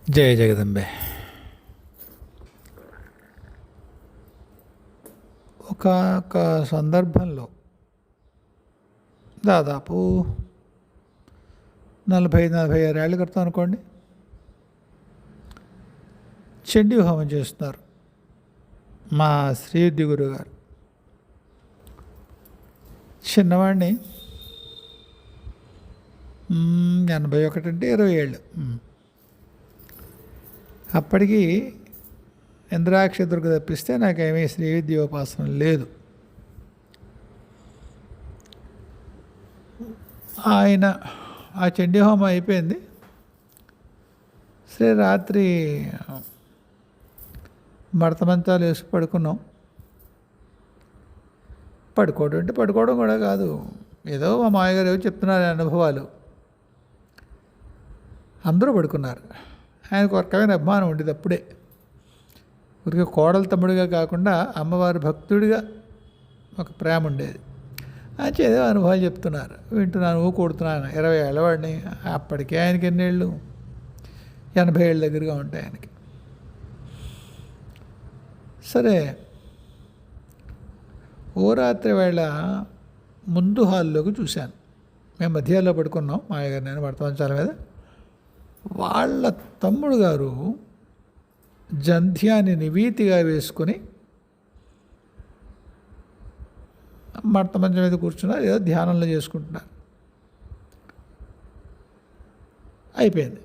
జయ జగదంబే. ఒక సందర్భంలో దాదాపు 46 ఏళ్ళ క్రితం అనుకోండి, చండీ హోమం చేస్తున్నారు మా శ్రీయుద్ధి గురువు గారు. చిన్నవాడిని, 81 అంటే 20 ఏళ్ళు. అప్పటికి ఇంద్రాక్ష దుర్గ తప్పిస్తే నాకేమీ శ్రీవిద్యోపాసన లేదు. ఆయన ఆ చండీ హోమం అయిపోయింది. సరే, రాత్రి మడత మంచాలు వేసి పడుకున్నాం. పడుకోవడం అంటే పడుకోవడం కూడా కాదు, ఏదో మా మామయ్యగారు ఏవో చెప్తున్నారు అనుభవాలు. అందరూ పడుకున్నారు. ఆయనకు ఒక రకమైన అభిమానం ఉండేది అప్పుడే. ఊరికే కోడలు తమ్ముడిగా కాకుండా అమ్మవారి భక్తుడిగా ఒక ప్రేమ ఉండేది. ఏదో అనుభవాలు చెప్తున్నారు, వింటున్నాను, కొడుతున్నాను. 20 ఏళ్ళవాడిని. అప్పటికే ఆయనకి ఎన్నేళ్ళు, 80 ఏళ్ళ దగ్గరగా ఉంటాయి ఆయనకి. సరే, ఓ రాత్రి వేళ ముందు హాల్లోకి చూశాను. మేము మధ్యలో పడుకున్నాం, మాయగారు నేను వర్తమాన మీద. వాళ్ళ తమ్ముడు గారు జంధ్యాన్ని నివీతిగా వేసుకొని మడత మంచం మీద కూర్చున్నారు, ఏదో ధ్యానంలో చేసుకుంటున్నారు. అయిపోయింది,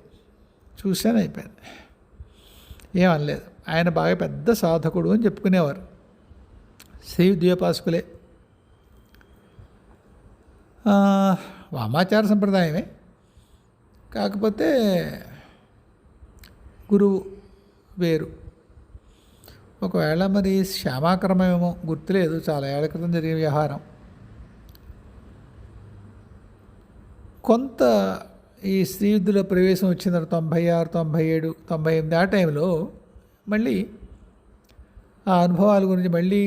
చూశాను, అయిపోయింది. ఏమనలేదు. ఆయన బాగా పెద్ద సాధకుడు అని చెప్పుకునేవారు. శ్రీవిద్యోపాసకులే, వామాచార సంప్రదాయమే. కాకపోతే గురువు వేరు. ఒకవేళ మరి శ్యామాక్రమమేమో గుర్తులేదు, చాలా ఏళ్ల క్రితం జరిగిన వ్యవహారం. కొంత ఈ శ్రీవిద్యలో ప్రవేశం వచ్చిన 96, 97, 98 ఆ టైంలో మళ్ళీ ఆ అనుభవాల గురించి మళ్ళీ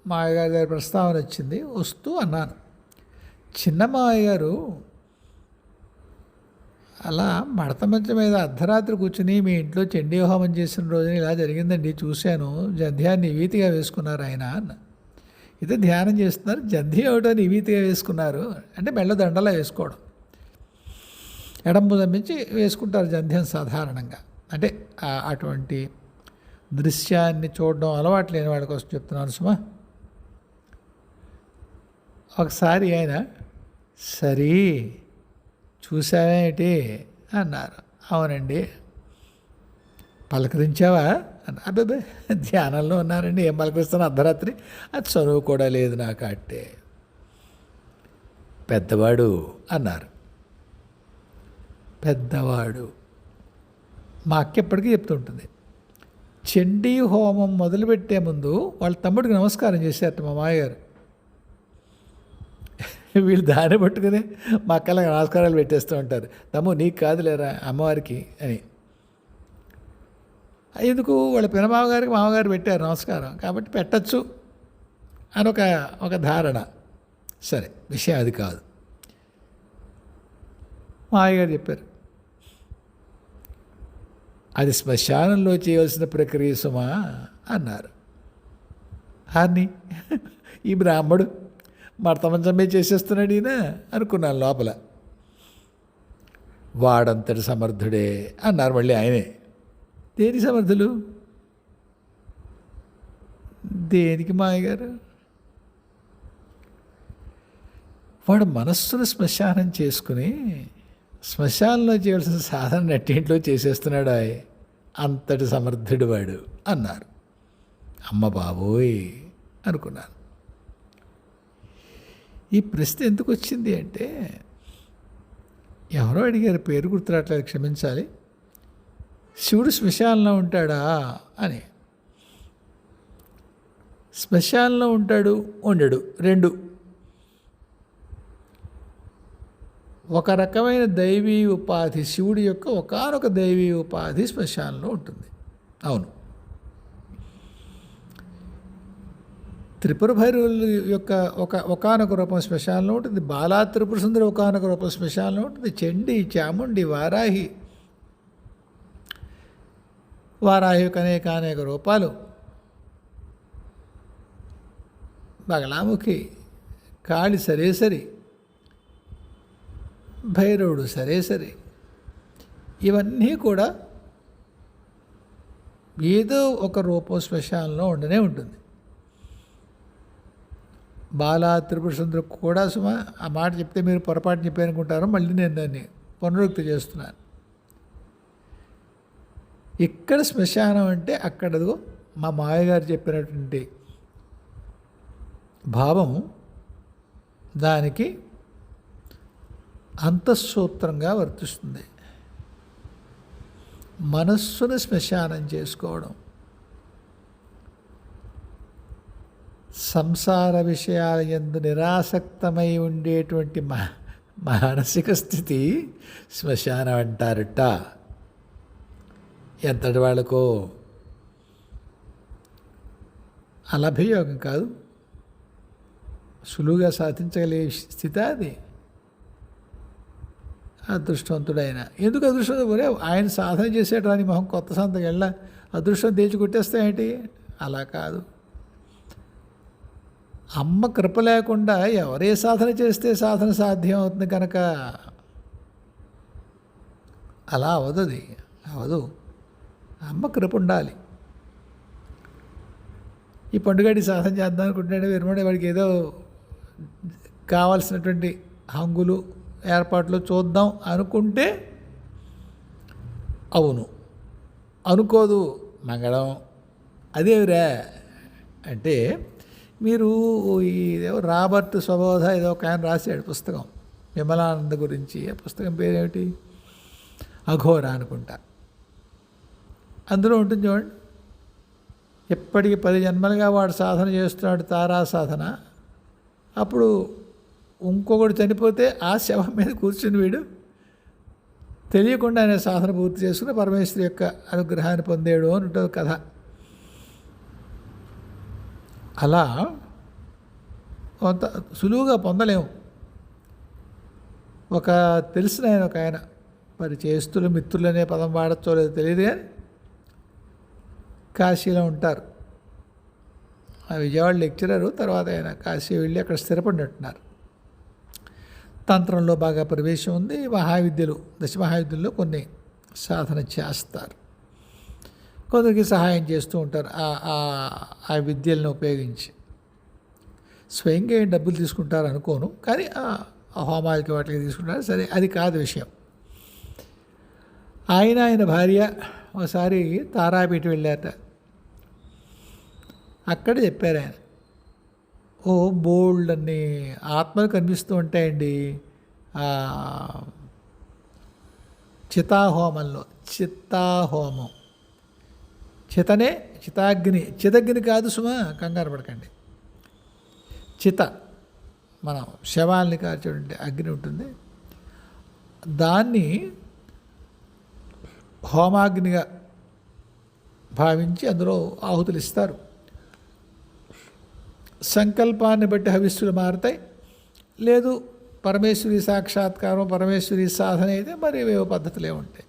మా అయ్యగారి గారి ప్రస్తావన వచ్చింది. వస్తూ అన్నాను, చిన్న మా అయ్యగారు అలా మడత మంచం మీద అర్ధరాత్రి కూర్చుని మీ ఇంట్లో చండీ హోమం చేసిన రోజున ఇలా జరిగిందండి, చూశాను, జంధ్యాన్ని నివీతిగా వేసుకున్నారు ఆయన అన్న. ఇది ధ్యానం చేస్తున్నారు, జంధ్యం ఏమిటో నివీతిగా వేసుకున్నారు అంటే మెళ్ళ దండలా వేసుకోవడం. ఎడం భుజం నుంచి వేసుకుంటారు జంధ్యం సాధారణంగా. అంటే అటువంటి దృశ్యాన్ని చూడడం అలవాటు లేని వాళ్ళ కోసం చెప్తున్నాను సుమా. ఒకసారి ఆయన సరే చూసావేంటి అన్నారు. అవునండి. పలకరించావా అన్న. అబ్బాబే, ధ్యానంలో ఉన్నారండి, ఏం పలకరిస్తాను అర్ధరాత్రి, అది చదువు కూడా లేదు నాకు అట్టే. పెద్దవాడు అన్నారు. పెద్దవాడు మా అక్క ఎప్పటికీ చెప్తుంటుంది, చండీ హోమం మొదలుపెట్టే ముందు వాళ్ళ తమ్ముడికి నమస్కారం చేశారట మా మామయ్యగారు. వీళ్ళు దాన్ని పట్టుకుని మా అక్కలకు నమస్కారాలు పెట్టేస్తూ ఉంటారు. తమ్ము నీకు కాదులేరా అమ్మవారికి అని. ఎందుకు వాళ్ళ పినమామగారికి మామగారు పెట్టారు నమస్కారం, కాబట్టి పెట్టచ్చు అని ఒక ధారణ. సరే, విషయం అది కాదు. మా అయ్యగారు చెప్పారు, అది శ్మశానంలో చేయవలసిన ప్రక్రియ సుమా అన్నారు. హార్ని ఈ బ్రాహ్మడు మడత మంచమే చేసేస్తున్నాడు ఈయన అనుకున్నాను లోపల. వాడంతటి సమర్థుడే అన్నారు మళ్ళీ ఆయనే. దేని సమర్థులు? దేనికి మాయగారు? వాడు మనస్సును శ్మశానం చేసుకుని శ్మశానంలో చేయవలసిన సాధన నట్టింట్లో చేసేస్తున్నాడు. అంతటి సమర్థుడు వాడు అన్నారు. అమ్మ బాబోయ్ అనుకున్నాను. ఈ ప్రశ్న ఎందుకు వచ్చింది అంటే, ఎవరో అడిగారు, పేరు గుర్తురాట్లేదు, క్షమించాలి. శివుడు శ్మశానంలో ఉంటాడా అని. శ్మశానంలో ఉంటాడు, ఉండడు, రెండు. ఒక రకమైన దైవీ ఉపాధి, శివుడి యొక్క ఒకానొక దైవీ ఉపాధి శ్మశానంలో ఉంటుంది. అవును, త్రిపుర భైరవుల యొక్క ఒకానొక రూపం శ్మశానంలో ఉంటుంది. బాలా త్రిపుర సుందరి ఒకానొక రూపం శ్మశానంలో ఉంటుంది. చండి, చాముండి, వారాహి, వారాహి యొక్క అనేక రూపాలు, బగలాముఖి, కాళి సరేసరి, భైరవుడు సరేసరి, ఇవన్నీ కూడా ఏదో ఒక రూపం శ్మశానంలో ఉండనే ఉంటుంది. బాలా త్రిపుర సుందరికి కూడా ఆ మాట చెప్తే మీరు పొరపాటు చెప్పారనుకుంటారు. మళ్ళీ నేను దాన్ని పునరుక్తి చేస్తున్నాను. ఇక్కడ శ్మశానం అంటే అక్కడదో మా మాయగారు చెప్పినటువంటి భావం దానికి అంతఃసూత్రంగా వర్తిస్తుంది. మనస్సును శ్మశానం చేసుకోవడం, సంసార విషయాల యందు నిరాసక్తమై ఉండేటువంటి మానసిక స్థితి శ్మశానం అంటారట. ఎంతటి వాళ్ళకో అలభయోగం కాదు, సులువుగా సాధించగలిగే స్థితి అది. అదృష్టవంతుడైన ఎందుకు అదృష్టవంతుడు? ఆయన సాధన చేసేటాన్ని మొహం కొత్త సంతకి వెళ్ళా అదృష్టం తెచ్చి కొట్టేస్తాయేంటి? అలా కాదు. అమ్మ కృప లేకుండా ఎవరే సాధన చేస్తే సాధన సాధ్యం అవుతుంది కనుక అలా అవదది అవదు. అమ్మ కృప ఉండాలి. ఈ పండుగడి సాధన చేద్దాం అనుకుంటున్నాడు వీరమణి, వాడికి ఏదో కావాల్సినటువంటి హంగులు ఏర్పాట్లు చూద్దాం అనుకుంటే అవును, అనుకోదు మంగళం. అదేవిరా అంటే మీరు ఇదేవో రాబర్ట్ స్వబోధ ఏదో ఒక ఆయన రాశాడు పుస్తకం విమలానంద గురించి. ఆ పుస్తకం పేరేమిటి? అఘోర అనుకుంటా. అందులో ఉంటుంది చూడండి, ఎప్పటికి 10 జన్మలుగా వాడు సాధన చేస్తున్నాడు తారా సాధన. అప్పుడు ఇంకొకటి చనిపోతే ఆ శవం మీద కూర్చుని వీడు తెలియకుండా ఆయన సాధన పూర్తి చేసుకుని పరమేశ్వరి యొక్క అనుగ్రహాన్ని పొందాడు అని ఉంటుంది కథ. అలా కొంత సులువుగా పొందలేము. ఒక తెలిసిన ఆయన ఒక ఆయన, మరి చేస్తులు మిత్రులు అనే పదం వాడచ్చో లేదో తెలియదు కానీ కాశీలో ఉంటారు. ఆ విజయవాడ లెక్చరరు, తర్వాత ఆయన కాశీ వెళ్ళి అక్కడ స్థిరపడినట్టున్నారు. తంత్రంలో బాగా ప్రవేశం ఉంది. మహావిద్యలు, దశమహావిద్యల్లో కొన్ని సాధన చేస్తారు. కొందరికి సహాయం చేస్తూ ఉంటారు ఆ విద్యలను ఉపయోగించి. స్వయంగా ఏం డబ్బులు తీసుకుంటారు అనుకోను, కానీ ఆ హోమాలకి వాటికి తీసుకుంటారు. సరే, అది కాదు విషయం. ఆయన భార్య ఒకసారి తారాపీఠ వెళ్ళారట. అక్కడ చెప్పారు ఆయన, ఓ బోల్డ్ అన్ని ఆత్మలు కనిపిస్తూ ఉంటాయండి చితాహోమంలో. చిత్తాహోమం, చితనే చితాగ్ని, చితగ్ని కాదు సుమా, కంగారు పడకండి. చిత మనం శవాల్ని కాల్చేటువంటి అగ్ని ఉంటుంది, దాన్ని హోమాగ్నిగా భావించి అందులో ఆహుతులు ఇస్తారు. సంకల్పాన్ని బట్టి హవిస్సులు మారుతాయి. లేదు పరమేశ్వరి సాక్షాత్కారం, పరమేశ్వరి సాధన అయితే మరి ఏవో పద్ధతులే ఉంటాయి.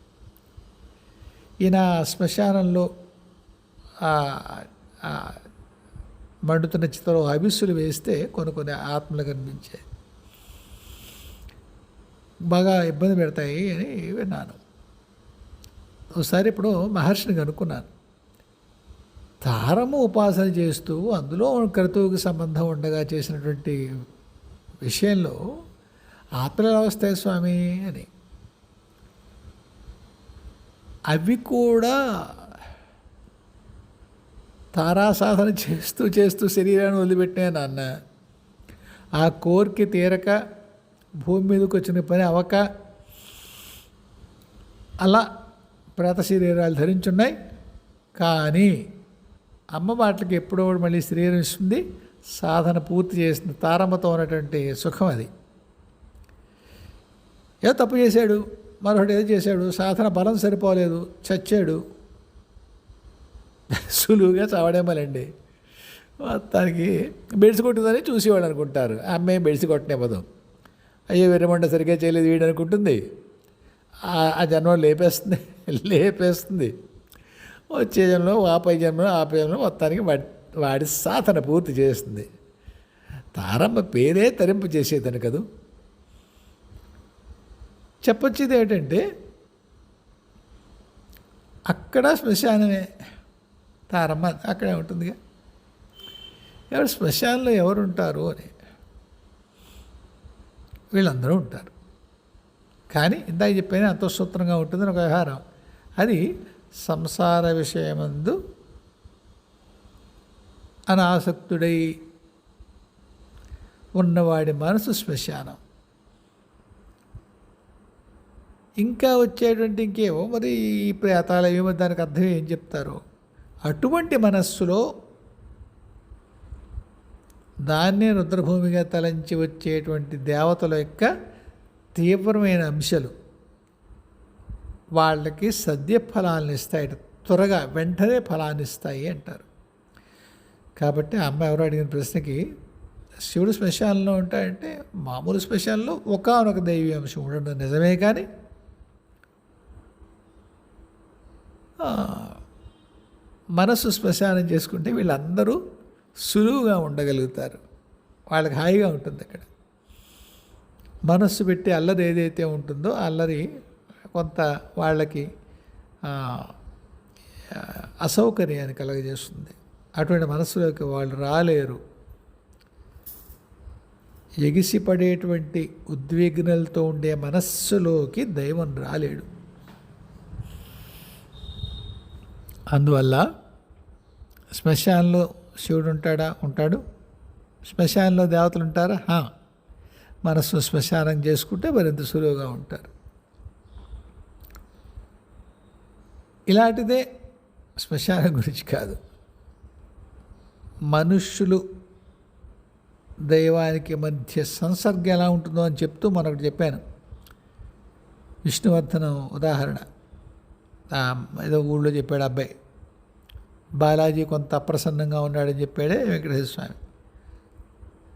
ఈయన శ్మశానంలో మండుతున్న చిత్రంలో హవిస్సులు వేస్తే కొన్ని ఆత్మలు కనిపించాయి. బాగా ఇబ్బంది పెడతాయి అని విన్నాను. ఒకసారి ఇప్పుడు మహర్షిని కనుక్కున్నాను. తారము ఉపాసన చేస్తూ అందులో క్రతువుకి సంబంధం ఉండగా చేసినటువంటి విషయంలో ఆత్మలు ఎలా వస్తాయి స్వామి అని. అవి కూడా తారా సాధన చేస్తూ శరీరాన్ని వదిలిపెట్టినా నాన్న. ఆ కోరిక తీరక భూమి మీదకి వచ్చిన పని అవక అలా ప్రేత శరీరాలు ధరించున్నాయి. కానీ అమ్మ మాటలకి ఎప్పుడో మళ్ళీ శరీరం ఇస్తుంది. సాధన పూర్తి చేసిన తారమ్మతో ఉన్నటువంటి సుఖం అది. ఏదో తప్పు చేశాడు, మరొకటి ఏదో చేశాడు, సాధన బలం సరిపోలేదు, చచ్చాడు. సులువుగా చావడేమోలండి. మొత్తానికి బెడిసి కొట్టిందని చూసేవాడు అనుకుంటారు. అమ్మాయి బెడిసి కొట్టనివ్వదు. అయ్యో వెరమంట సరిగ్గా చేయలేదు వీడు అనుకుంటుంది. ఆ జన్మ లేపేస్తుంది. వచ్చే జన్మలో ఆపై జన్మలో మొత్తానికి వాడి సాధన పూర్తి చేస్తుంది. తారమ్మ పేరే తరింపు చేసేదని కదూ. చెప్పొచ్చేది ఏంటంటే అక్కడ శ్మశానమే, తారమ్మ అక్కడే ఉంటుందిగా. ఎవరు శ్మశానంలో ఎవరు ఉంటారు అని, వీళ్ళందరూ ఉంటారు. కానీ ఇందాక చెప్పిన అంతఃసూత్రంగా ఉంటుందని ఒక వ్యవహారం. అది సంసార విషయమందు అనాసక్తుడై ఉన్నవాడి మనసు శ్మశానం. ఇంకా వచ్చేటువంటి ఇంకేవో మరి ఈ ప్రేతాలు ఏమో దానికి అర్థం ఏం చెప్తారో. అటువంటి మనస్సులో దాన్నే రుద్రభూమిగా తలంచి వచ్చేటువంటి దేవతల యొక్క తీవ్రమైన అంశాలు వాళ్ళకి సద్య ఫలాన్ని ఇస్తాయి, త్వరగా వెంటనే ఫలాన్ని ఇస్తాయి అంటారు. కాబట్టి అమ్మ ఎవరు అడిగిన ప్రశ్నకి శివుడు శ్మశానంలో ఉంటాయంటే మామూలు శ్మశానంలో ఒకానొక దైవీ అంశం ఉండడం నిజమే, కానీ మనసు శ్మశానం చేసుకుంటే వీళ్ళందరూ సులువుగా ఉండగలుగుతారు, వాళ్ళకి హాయిగా ఉంటుంది. అక్కడ మనస్సు పెట్టి అల్లరి ఏదైతే ఉంటుందో అల్లరి కొంత వాళ్ళకి అసౌకర్యాన్ని కలగజేస్తుంది. అటువంటి మనస్సులోకి వాళ్ళు రాలేరు. ఎగిసిపడేటువంటి ఉద్విగ్నలతో ఉండే మనస్సులోకి దైవం రాలేడు. అందువల్ల శ్మశానంలో శివుడు ఉంటాడు. శ్మశానంలో దేవతలు ఉంటారా? మనస్సు శ్మశానం చేసుకుంటే మరింత సులువుగా ఉంటారు. ఇలాంటిదే శ్మశానం గురించి కాదు, మనుష్యులు దైవానికి మధ్య సంసర్గ ఎలా ఉంటుందో అని చెప్తూ మనకు చెప్పాను. విష్ణువర్ధనం ఉదాహరణ ఏదో ఊళ్ళో చెప్పాడు అబ్బాయి, బాలాజీ కొంత అప్రసన్నంగా ఉన్నాడని చెప్పాడే వెంకటేశ్వర స్వామి.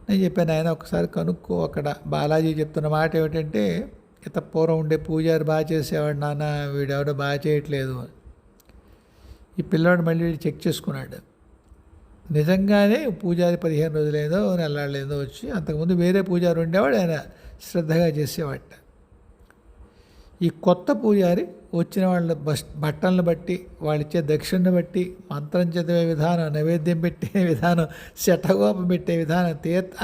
నేను చెప్పాను, ఆయన ఒకసారి కనుక్కో, అక్కడ బాలాజీ చెప్తున్న మాట ఏమిటంటే, ఇత పూర్వం ఉండే పూజారి బాగా చేసేవాడు నాన్న, వీడెవడో బాగా చేయట్లేదు. ఈ పిల్లవాడు మళ్ళీ చెక్ చేసుకున్నాడు. నిజంగానే పూజారి 15 రోజులేదో నెలలేదో వచ్చి, అంతకుముందు వేరే పూజారి ఉండేవాడు, ఆయన శ్రద్ధగా చేసేవాట. ఈ కొత్త పూజారి వచ్చిన వాళ్ళ బట్టలను బట్టి, వాళ్ళు ఇచ్చే దక్షిణను బట్టి, మంత్రం చదివే విధానం, నైవేద్యం పెట్టే విధానం, శఠగోపం పెట్టే విధానం,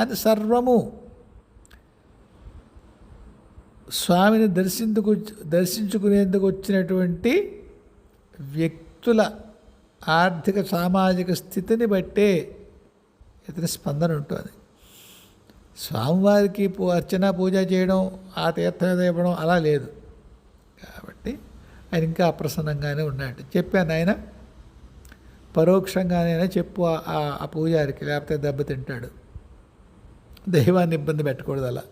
అది సర్వము స్వామిని దర్శించుకునేందుకు వచ్చినటువంటి వ్యక్తుల ఆర్థిక సామాజిక స్థితిని బట్టే ఇతని స్పందన ఉంటుంది. స్వామివారికి అర్చన పూజ చేయడం, ఆ తీర్థం ఇవ్వడం అలా లేదు. కాబట్టి ఆయన ఇంకా అప్రసన్నంగానే ఉన్నాడు. చెప్పాను, ఆయన పరోక్షంగానైనా చెప్పు ఆ పూజారికి, లేకపోతే దెబ్బతింటాడు. దైవాన్ని ఇబ్బంది పెట్టకూడదు. అలా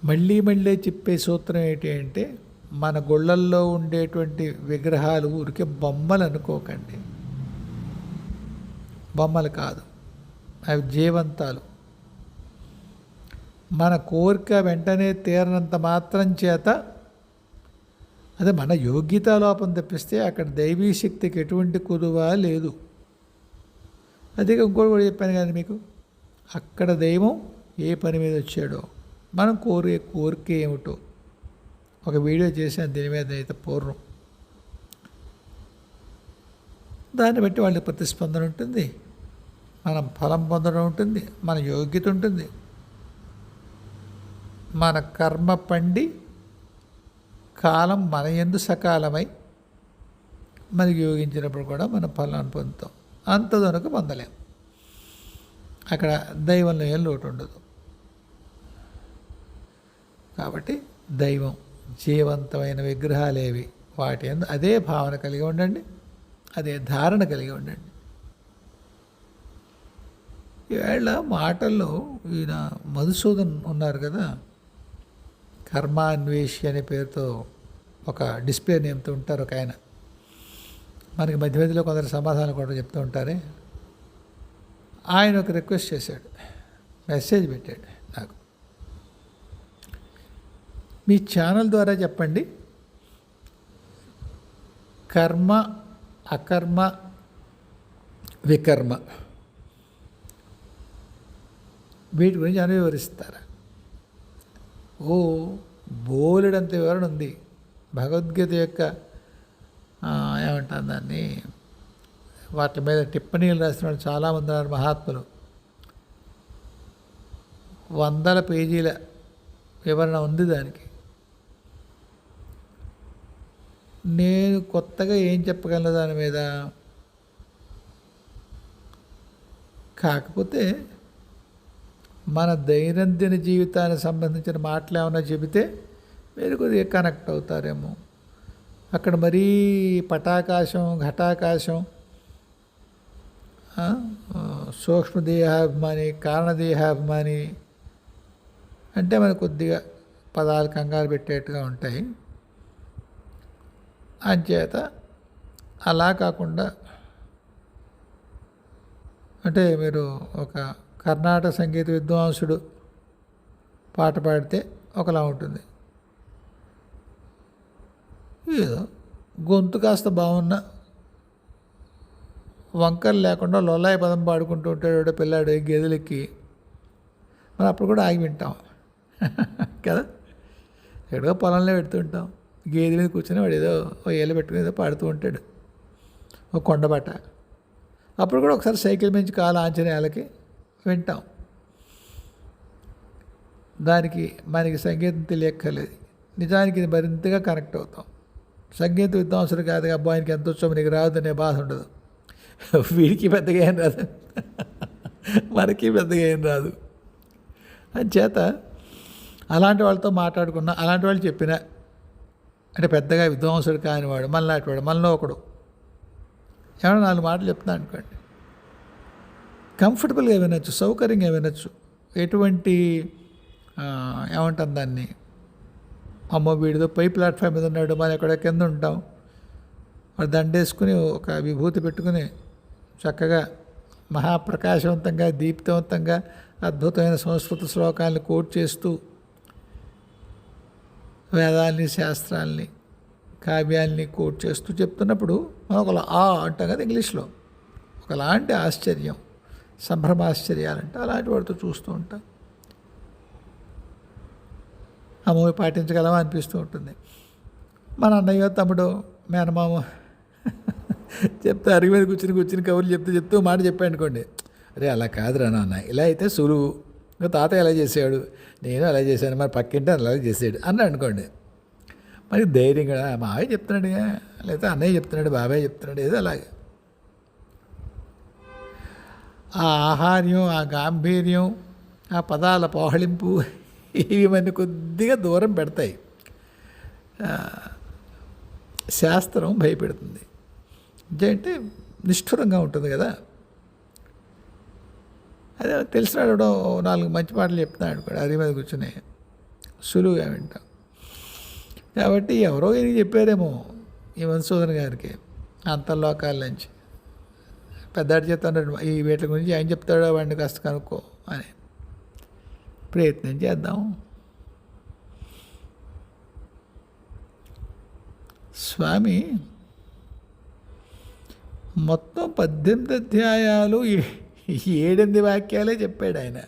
మళ్ళీ చెప్పే సూత్రం ఏంటి అంటే, మన గుళ్ళల్లో ఉండేటువంటి విగ్రహాలు ఊరికే బొమ్మలు అనుకోకండి. బొమ్మలు కాదు, అవి జీవంతాలు. మన కోరిక వెంటనే తీరనంత మాత్రం చేత, అదే మన యోగ్యతా లోపం తప్పిస్తే అక్కడ దైవీ శక్తికి ఎటువంటి కుదువ లేదు. అదే ఇంకోటి కూడా చెప్పాను కానీ మీకు, అక్కడ దైవం ఏ పని మీద వచ్చాడో, మనం కోరిక ఏమిటో ఒక వీడియో చేశాను దీని మీద అయితే పూర్వం. దాన్ని బట్టి వాళ్ళ ప్రతిస్పందన ఉంటుంది, మనం ఫలం పొందడం ఉంటుంది, మన యోగ్యత ఉంటుంది. మన కర్మ పండి కాలం మన యందు సకాలమై మనకి యోగించినప్పుడు కూడా మన ఫలాన్ని పొందుతాం. అంతదొనక పొందలేం. అక్కడ దైవంలో ఏం లోటు ఉండదు. కాబట్టి దైవం జీవంతమైన విగ్రహాలేవి, వాటి యందు అదే భావన కలిగి ఉండండి, అదే ధారణ కలిగి ఉండండి. ఈవేళ మాటల్లో ఈయన మధుసూదన్ ఉన్నారు కదా, కర్మాన్వేషి అనే పేరుతో ఒక డిస్ప్లే నేమ్తో ఉంటారు ఒక ఆయన. మనకి మధ్య మధ్యలో కొందరు సమాధానం కూడా చెప్తూ ఉంటారే. ఆయన ఒక రిక్వెస్ట్ చేశాడు, మెసేజ్ పెట్టాడు నాకు, మీ ఛానల్ ద్వారా చెప్పండి, కర్మ, అకర్మ, వికర్మ వీటి గురించి అని వివరిస్తారు. ఓ బోలెడంత వివరణ ఉంది భగవద్గీత యొక్క ఏమంటారు దాన్ని, వాటి మీద టిప్పణీలు రాసిన వాళ్ళు చాలామంది ఉన్నారు మహాత్ములు. వందల పేజీల వివరణ ఉంది దానికి. నేను కొత్తగా ఏం చెప్పగలను దాని మీద, కాకపోతే మన దైనందిన జీవితానికి సంబంధించిన మాటలు ఏమైనా చెబితే మీరు కొద్దిగా కనెక్ట్ అవుతారేమో. అక్కడ మరీ పటాకాశం, ఘటాకాశం, సూక్ష్మదేహాభిమాని, కారణదేహాభిమాని అంటే మనకు కొద్దిగా పదాలు కంగారు పెట్టేట్టుగా ఉంటాయి. అంచేత అలా కాకుండా, అంటే మీరు ఒక కర్ణాటక సంగీత విద్వాంసుడు పాట పాడితే ఒకలా ఉంటుంది, ఏదో గొంతు కాస్త బాగున్న వంకలు లేకుండా లొల్లాయి పదం పాడుకుంటూ ఉంటాడు పిల్లాడు గేదెలెక్కి, మనం అప్పుడు కూడా ఆగి వింటాం కదా. ఎక్కడో పొలంలో పెడుతుంటాం, గేదె మీద కూర్చొని వాడు ఏదో ఏళ్ళు పెట్టుకుని ఏదో పాడుతూ ఉంటాడు ఒక కొండబాట. అప్పుడు కూడా ఒకసారి సైకిల్ మించి కాలు ఆంజనేయాలకి వింటాం. దానికి మనకి సంగీతం తెలియక్కర్లేదు, నిజానికి ఇది మరింతగా కనెక్ట్ అవుతాం. సంగీత విద్వాంసుడు కాదు, అబ్బాయికి ఎంత వచ్చో నీకు రాదు అనే బాధ ఉండదు. వీడికి పెద్దగా ఏం రాదు, మనకి పెద్దగా ఏం రాదు. అంచేత అలాంటి వాళ్ళతో మాట్లాడుకున్నా, అలాంటి వాళ్ళు చెప్పిన, అంటే పెద్దగా విద్వాంసుడు కానివాడు మనలాంటి వాడు మనలో ఒకడు ఏమన్నా 4 మాటలు చెప్తున్నా అనుకోండి, కంఫర్టబుల్గా వినొచ్చు, సౌకర్యంగా వినొచ్చు. ఎటువంటి ఏమంటాం దాన్ని, అమ్మో వీడితో పై ప్లాట్ఫామ్ మీద ఉన్నాడు, మనం ఎక్కడ కింద ఉంటాం, మరి దండేసుకుని ఒక విభూతి పెట్టుకుని చక్కగా మహాప్రకాశవంతంగా, దీప్తివంతంగా అద్భుతమైన సంస్కృత శ్లోకాలను కోట్ చేస్తూ వేదాల్ని, శాస్త్రాల్ని, కావ్యాల్ని కోట్ చేస్తూ చెప్తున్నప్పుడు మనం ఒకలా అంటాం కదా ఇంగ్లీష్లో, ఒకలాంటి ఆశ్చర్యం, సంభ్రమాశ్చర్యాలంటే అలాంటి వాడితో చూస్తూ ఉంటాం. అమ్మవి పాటించగలమా అనిపిస్తూ ఉంటుంది. మన అన్నయ్య, తమ్ముడు, మేనమామ చెప్తే అరిగి మీద కూర్చుని కబుర్లు చెప్తూ మాట చెప్పాను అనుకోండి, అరే అలా కాదురా నాన్న, ఇలా అయితే సులువు, ఇంకా తాత ఎలా చేసాడు, నేను అలా చేశాను, మరి పక్కింటే అలా చేసాడు అన్నాడు అనుకోండి, మరి ధైర్యంగా మావయ్య చెప్తున్నాడు, లేకపోతే అన్నయ్య చెప్తున్నాడు, బాబాయ్ చెప్తున్నాడు, ఏదో అలాగే. ఆ ఆహార్యం, ఆ గాంభీర్యం, ఆ పదాల పోహళింపు ఇవి మన కొద్దిగా దూరం పెడతాయి. శాస్త్రం భయపెడుతుంది, అంటే నిష్ఠురంగా ఉంటుంది కదా. అదే తెలిసినాడు 4 మంచి మాటలు చెప్తున్నాడు కూడా, అది మీద కూర్చొని సులువుగా వింటాం. కాబట్టి ఎవరో ఈయనకి చెప్పారేమో ఈ మధుసూదన్ గారికి అంతర్లోకాల నుంచి, పెద్దాడు చెప్తాడు ఈ వీటి గురించి ఆయన చెప్తాడో వాడిని కాస్త కనుక్కో అని ప్రయత్నం చేద్దాం. స్వామి మొత్తం 18 అధ్యాయాలు 7 వాక్యాలే చెప్పాడు ఆయన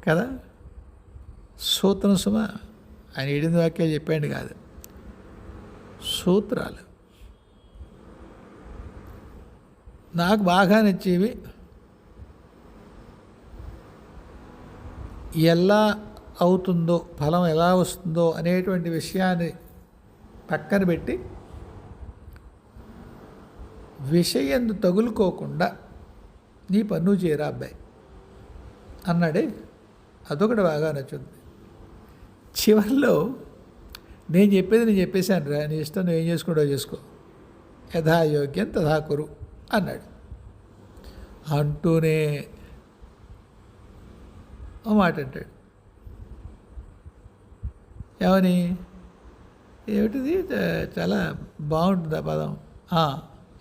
కదా. సూత్రం సుమ ఆయన 7 వాక్యాలు చెప్పాడు కాదు, సూత్రాలు. నాకు బాగా నచ్చేవి ఎలా అవుతుందో, ఫలం ఎలా వస్తుందో అనేటువంటి విషయాన్ని పక్కన పెట్టి విషయం తగులుకోకుండా నీ పన్ను చేయరా అబ్బాయి అన్నాడే, అదొకటి బాగా నచ్చుంది. చివరిలో నేను చెప్పేది నేను చెప్పేశాను రా, నీ ఇష్టం నువ్వు ఏం చేసుకుంటావు చేసుకో, యథాయోగ్యం తథా కురు అన్నాడు. అంటూనే ఓ మాట అంటాడు, ఏమని, ఏమిటిది చాలా బాగుంటుంది ఆ పదం,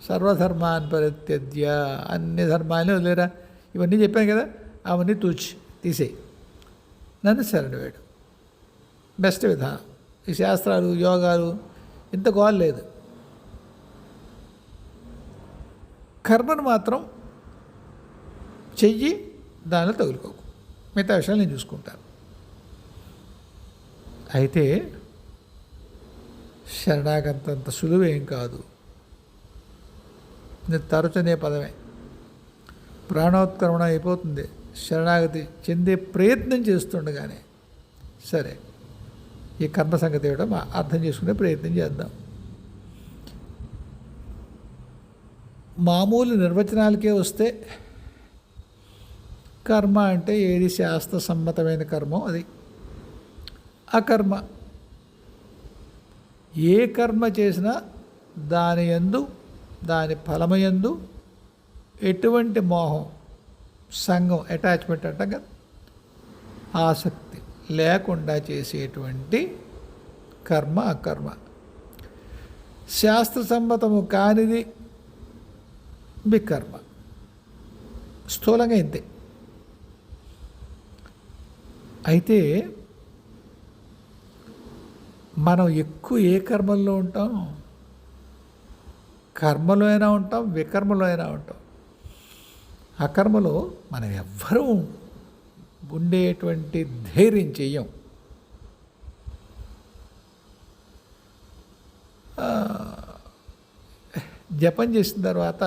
సర్వధర్మాన్ పరిత్యజ్య, అన్ని ధర్మాలని వదిలేరా, ఇవన్నీ చెప్పాను కదా, అవన్నీ తీసేయి, నన్ను శరణు వేడు. బెస్ట్ విధానం. ఈ శాస్త్రాలు, యోగాలు ఇంత గోల్ లేదు, కర్మను మాత్రం చెయ్యి, దానిలో తగులుకోకు, మిగతా విషయాలు నేను చూసుకుంటాను. అయితే శరణాగతంత సులువేం కాదు. నేను తరచునే పదమే, ప్రాణోత్క్రమణ అయిపోతుంది శరణాగతి చెందే ప్రయత్నం చేస్తుండగానే. సరే, ఈ కర్మ సంగతి ఏమిటో అర్థం చేసుకునే ప్రయత్నం చేద్దాం. మామూలు నిర్వచనాలకే వస్తే కర్మ అంటే ఏది శాస్త్ర సమ్మతమైన కర్మో అది అకర్మ. ఏ కర్మ చేసినా దాని యందు, దాని ఫలమయందు ఎటువంటి మోహం, సంఘం, అటాచ్మెంట్ అంటాం కదా, ఆసక్తి లేకుండా చేసేటువంటి కర్మ అకర్మ. శాస్త్ర సమ్మతము కానిది వికర్మ. స్థూలంగా ఇంతే. అయితే మనం ఎక్కువ ఏ కర్మల్లో ఉంటాం? కర్మలో అయినా ఉంటాం, వికర్మలో అయినా ఉంటాం. అకర్మలో మనం ఎవ్వరూ ఉండేటువంటి ధైర్యం చెయ్యం. జపం చేసిన తర్వాత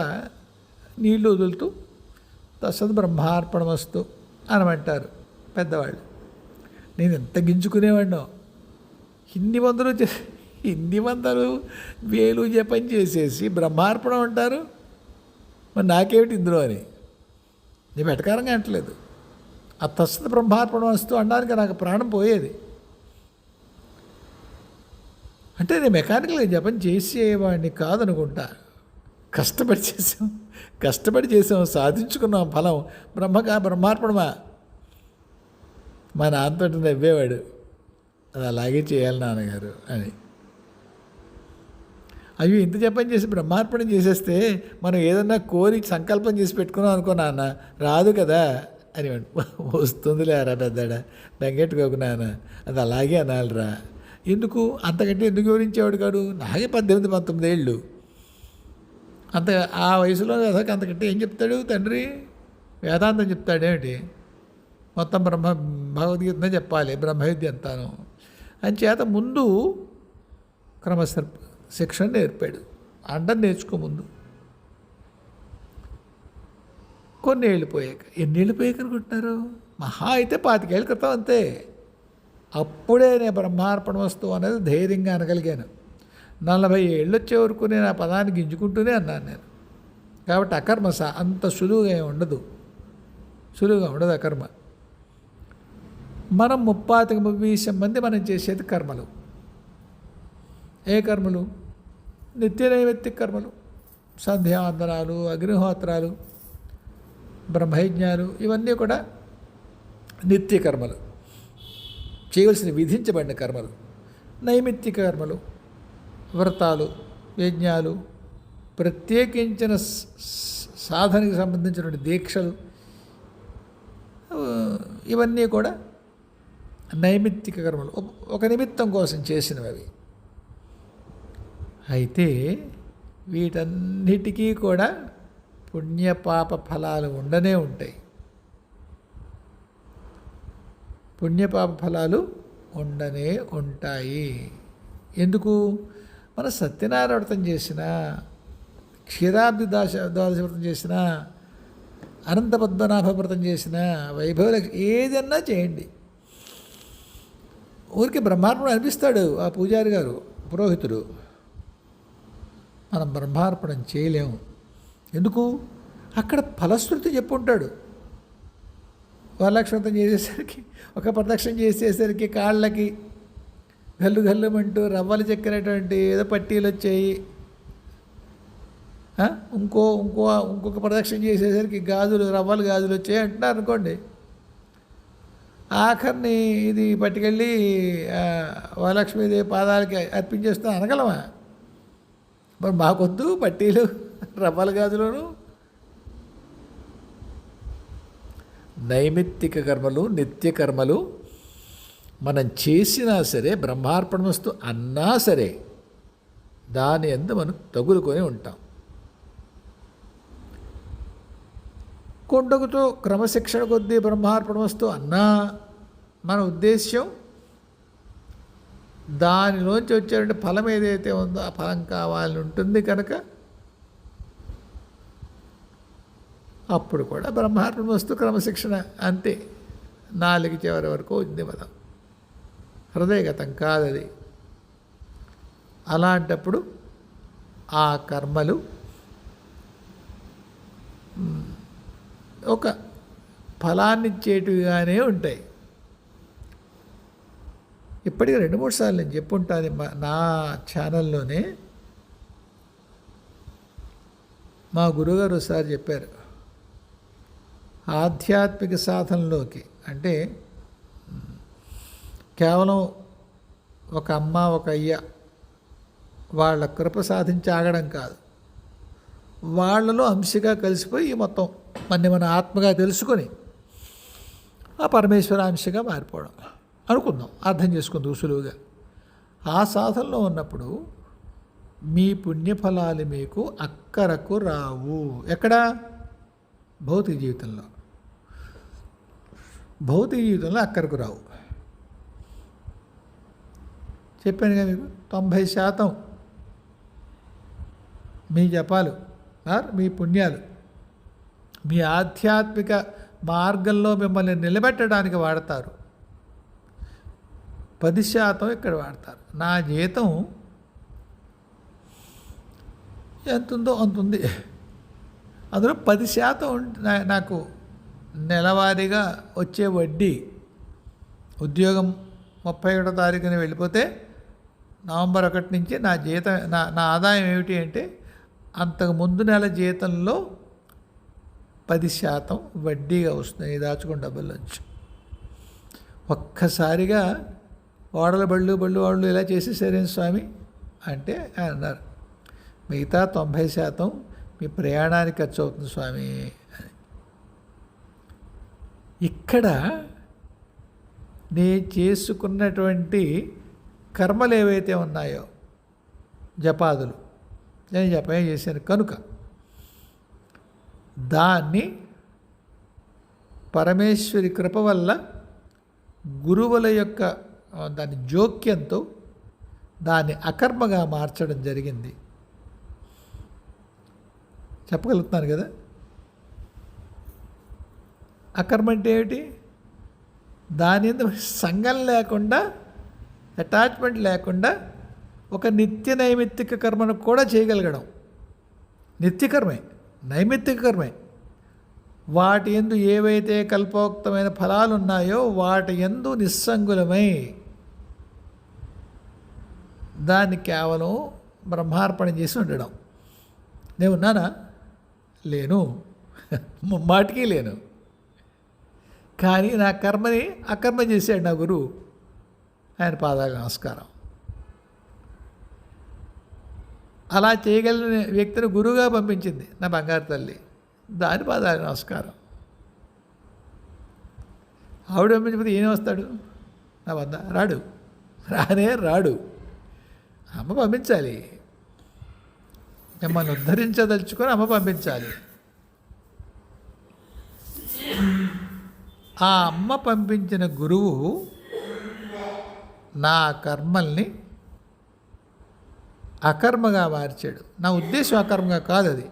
నీళ్లు వదులుతూ తస్సద్ బ్రహ్మార్పణమస్తు అనమంటారు పెద్దవాళ్ళు. నేను ఎంత గింజుకునేవాడినో. ఇన్ని వందలు వేలు జపం చేసేసి బ్రహ్మార్పణం అంటారు. మరి నాకేమిటి ఇందులో అని నేను వెటకారంగా అంటలేదు. ఆ తస్సద్ బ్రహ్మార్పణం వస్తూ అనడానికి నాకు ప్రాణం పోయేది. అంటే నేను మెకానికల్గా జపం చేసేవాడిని కాదనుకుంటా. కష్టపడి చేసాం, సాధించుకున్నాం ఫలం. బ్రహ్మార్పణమా? మా నాన్నతో నవ్వేవాడు, అది అలాగే చేయాలి నాన్నగారు అని. అవి ఇంత జపం చేసి బ్రహ్మార్పణం చేసేస్తే మనం ఏదన్నా కోరి సంకల్పం చేసి పెట్టుకున్నాం అనుకో నాన్న, రాదు కదా అని. వస్తుందిలేరా పెద్దాడా, బెంగెట్టుకోకు నాన్న, అది అలాగే అనాలిరా. ఎందుకు అంతకంటే ఎందుకు వివరించేవాడు కాడు? నాకే 18-19 ఏళ్ళు. అంత ఆ వయసులో అంతకంటే ఏం చెప్తాడు తండ్రి? వేదాంతం చెప్తాడేమిటి? మొత్తం భగవద్గీతనే చెప్పాలి, బ్రహ్మవిద్య అంతాను అని చేత ముందు శిక్షణ నేర్పాడు. అండం నేర్చుకో ముందు. కొన్ని ఏళ్ళు పోయాక, ఎన్ని ఏళ్ళు పోయాక అనుకుంటున్నారు? మహా అయితే 25 ఏళ్ళ క్రితం అంతే. అప్పుడే నేను బ్రహ్మార్పణ వస్తువు అనేది ధైర్యంగా అనగలిగాను. 40 ఏళ్ళు వచ్చే వరకు నేను ఆ పదాన్ని గింజుకుంటూనే అన్నాను నేను. కాబట్టి అకర్మ అంత సులువుగా ఉండదు అకర్మ. మనం 35 మంది మనం చేసేది కర్మలు. ఏ కర్మలు? నిత్య నైమిత్తిక కర్మలు, సంధ్యావందనాలు, అగ్నిహోత్రాలు, బ్రహ్మయజ్ఞాలు, ఇవన్నీ కూడా నిత్య కర్మలు, చేయవలసిన విధించబడిన కర్మలు. నైమిత్తిక కర్మలు, వ్రతాలు, యజ్ఞాలు, ప్రత్యేకించిన సాధనకి సంబంధించిన దీక్షలు, ఇవన్నీ కూడా నైమిత్తిక కర్మలు, ఒక నిమిత్తం కోసం చేసినవి అవి. అయితే వీటన్నిటికీ కూడా పుణ్యపాప ఫలాలు ఉండనే ఉంటాయి. పుణ్యపాప ఫలాలు ఉండనే ఉంటాయి. ఎందుకు? మన సత్యనారాయణ వ్రతం చేసినా, క్షీరాబ్ది ద్వాదశి వ్రతం చేసినా, అనంత పద్మనాభ వ్రతం చేసినా, వైభవ ఏదన్నా చేయండి. ఊరికి బ్రహ్మార్పణ అనిపిస్తాడు ఆ పూజారి గారు, పురోహితుడు. మనం బ్రహ్మార్పణం చేయలేము. ఎందుకు? అక్కడ ఫలశ్రుతి చెప్పుంటాడు. వరలక్ష్మి వ్రతం చేసేసరికి, ఒక ప్రదక్షిణ చేసేసరికి కాళ్ళకి గల్లుమంటూ రవ్వలు చెక్కినటువంటి ఏదో పట్టీలు వచ్చాయి. ఇంకొక ప్రదక్షిణ చేసేసరికి రవ్వలు గాజులు వచ్చాయి అంటున్నారు అనుకోండి. ఆఖరిని ఇది పట్టుకెళ్ళి వరలక్ష్మీదేవి పాదాలకి అర్పించేస్తాం అనగలమా? మరి మాకొద్దు పట్టీలు, రవ్వల గాజులను. నైమిత్తిక కర్మలు, నిత్య కర్మలు మనం చేసినా సరే, బ్రహ్మార్పణమస్తు అన్నా సరే, దాని యందు మనం తగులుకొని ఉంటాం. కొండకుతో క్రమశిక్షణ కొద్దీ బ్రహ్మార్పణమస్తు అన్నా మన ఉద్దేశ్యం దానిలోంచి వచ్చేటువంటి ఫలం ఏదైతే ఉందో ఆ ఫలం కావాలని ఉంటుంది కనుక అప్పుడు కూడా బ్రహ్మార్పణమస్తు క్రమశిక్షణ అంతే. 4 చివరి వరకు ఉంది పదం, హృదయగతం కాదది. అలాంటప్పుడు ఆ కర్మలు ఒక ఫలాన్నిచ్చేటివిగానే ఉంటాయి. ఇప్పటికీ 2-3 సార్లు నేను చెప్పుంటాను నా ఛానల్లోనే. మా గురుగారు ఒకసారి చెప్పారు, ఆధ్యాత్మిక సాధనలోకి అంటే కేవలం ఒక అమ్మ ఒక అయ్య వాళ్ళ కృప సాధించి ఆగడం కాదు, వాళ్ళలో అంశగా కలిసిపోయి మొత్తం మన ఆత్మగా తెలుసుకొని ఆ పరమేశ్వర అంశగా మారిపోవడం అనుకుందాం, అర్థం చేసుకుందాం సులువుగా. ఆ సాధనలో ఉన్నప్పుడు మీ పుణ్యఫలాలు మీకు అక్కరకు రావు. ఎక్కడ? భౌతిక జీవితంలో. భౌతిక జీవితంలో అక్కరకు రావు. చెప్పానుగా మీకు 90% మీ జపాలు మీ పుణ్యాలు మీ ఆధ్యాత్మిక మార్గంలో మిమ్మల్ని నిలబెట్టడానికి వాడతారు, 10% ఇక్కడ వాడతారు. నా జీతం ఎంతుందో అంతుంది, అందులో 10% నాకు నెలవారీగా వచ్చే వడ్డీ. ఉద్యోగం 31వ తారీఖున వెళ్ళిపోతే నవంబర్ 1 నుంచి నా జీతం నా ఆదాయం ఏమిటి అంటే అంతకు ముందు నెల జీతంలో 10% వడ్డీగా వస్తుంది దాచుకున్న డబ్బుల్లోంచి. ఒక్కసారిగా బళ్ళు వాళ్ళు ఇలా చేసేసారేం స్వామి అంటే అన్నారు, మిగతా 90% మీ ప్రయాణానికి ఖర్చు అవుతుంది స్వామి అని. ఇక్కడ నేను చేసుకున్నటువంటి కర్మలు ఏవైతే ఉన్నాయో జపాదులు, నేను జపమే చేశాను కనుక దాన్ని పరమేశ్వరి కృప వల్ల గురువుల యొక్క దాని జోక్యంతో దాన్ని అకర్మగా మార్చడం జరిగింది. చెప్పగలుగుతున్నాను కదా. అకర్మ అంటే ఏమిటి? దాని సంఘం లేకుండా అటాచ్మెంట్ లేకుండా ఒక నిత్య నైమిత్తిక కర్మను కూడా చేయగలగడం. నిత్యకర్మే, నైమిత్తిక కర్మే. వాటి యందు ఏవైతే కల్పోక్తమైన ఫలాలు ఉన్నాయో వాటి యందు నిస్సంగులమై దాన్ని కేవలం బ్రహ్మార్పణ చేసి ఉండడం. నేను ఉన్నానా? లేను, మాటికి లేను. కానీ నా కర్మని అకర్మ చేశాడు నా గురువు, ఆయన పాదాలకు నమస్కారం. అలా చేయగలిగిన వ్యక్తిని గురువుగా పంపించింది నా బంగారు తల్లి, దాని పాదాలకు నమస్కారం. ఆవిడ పంపించకపోతే ఏం వస్తాడు నా వద్ద? రాడు. అమ్మ పంపించాలి, మిమ్మల్ని ఉద్ధరించదలుచుకొని అమ్మ పంపించాలి. ఆ అమ్మ పంపించిన గురువు నా కర్మల్ని అకర్మగా మార్చాడు. నా ఉద్దేశం అకర్మగా కాదు, అది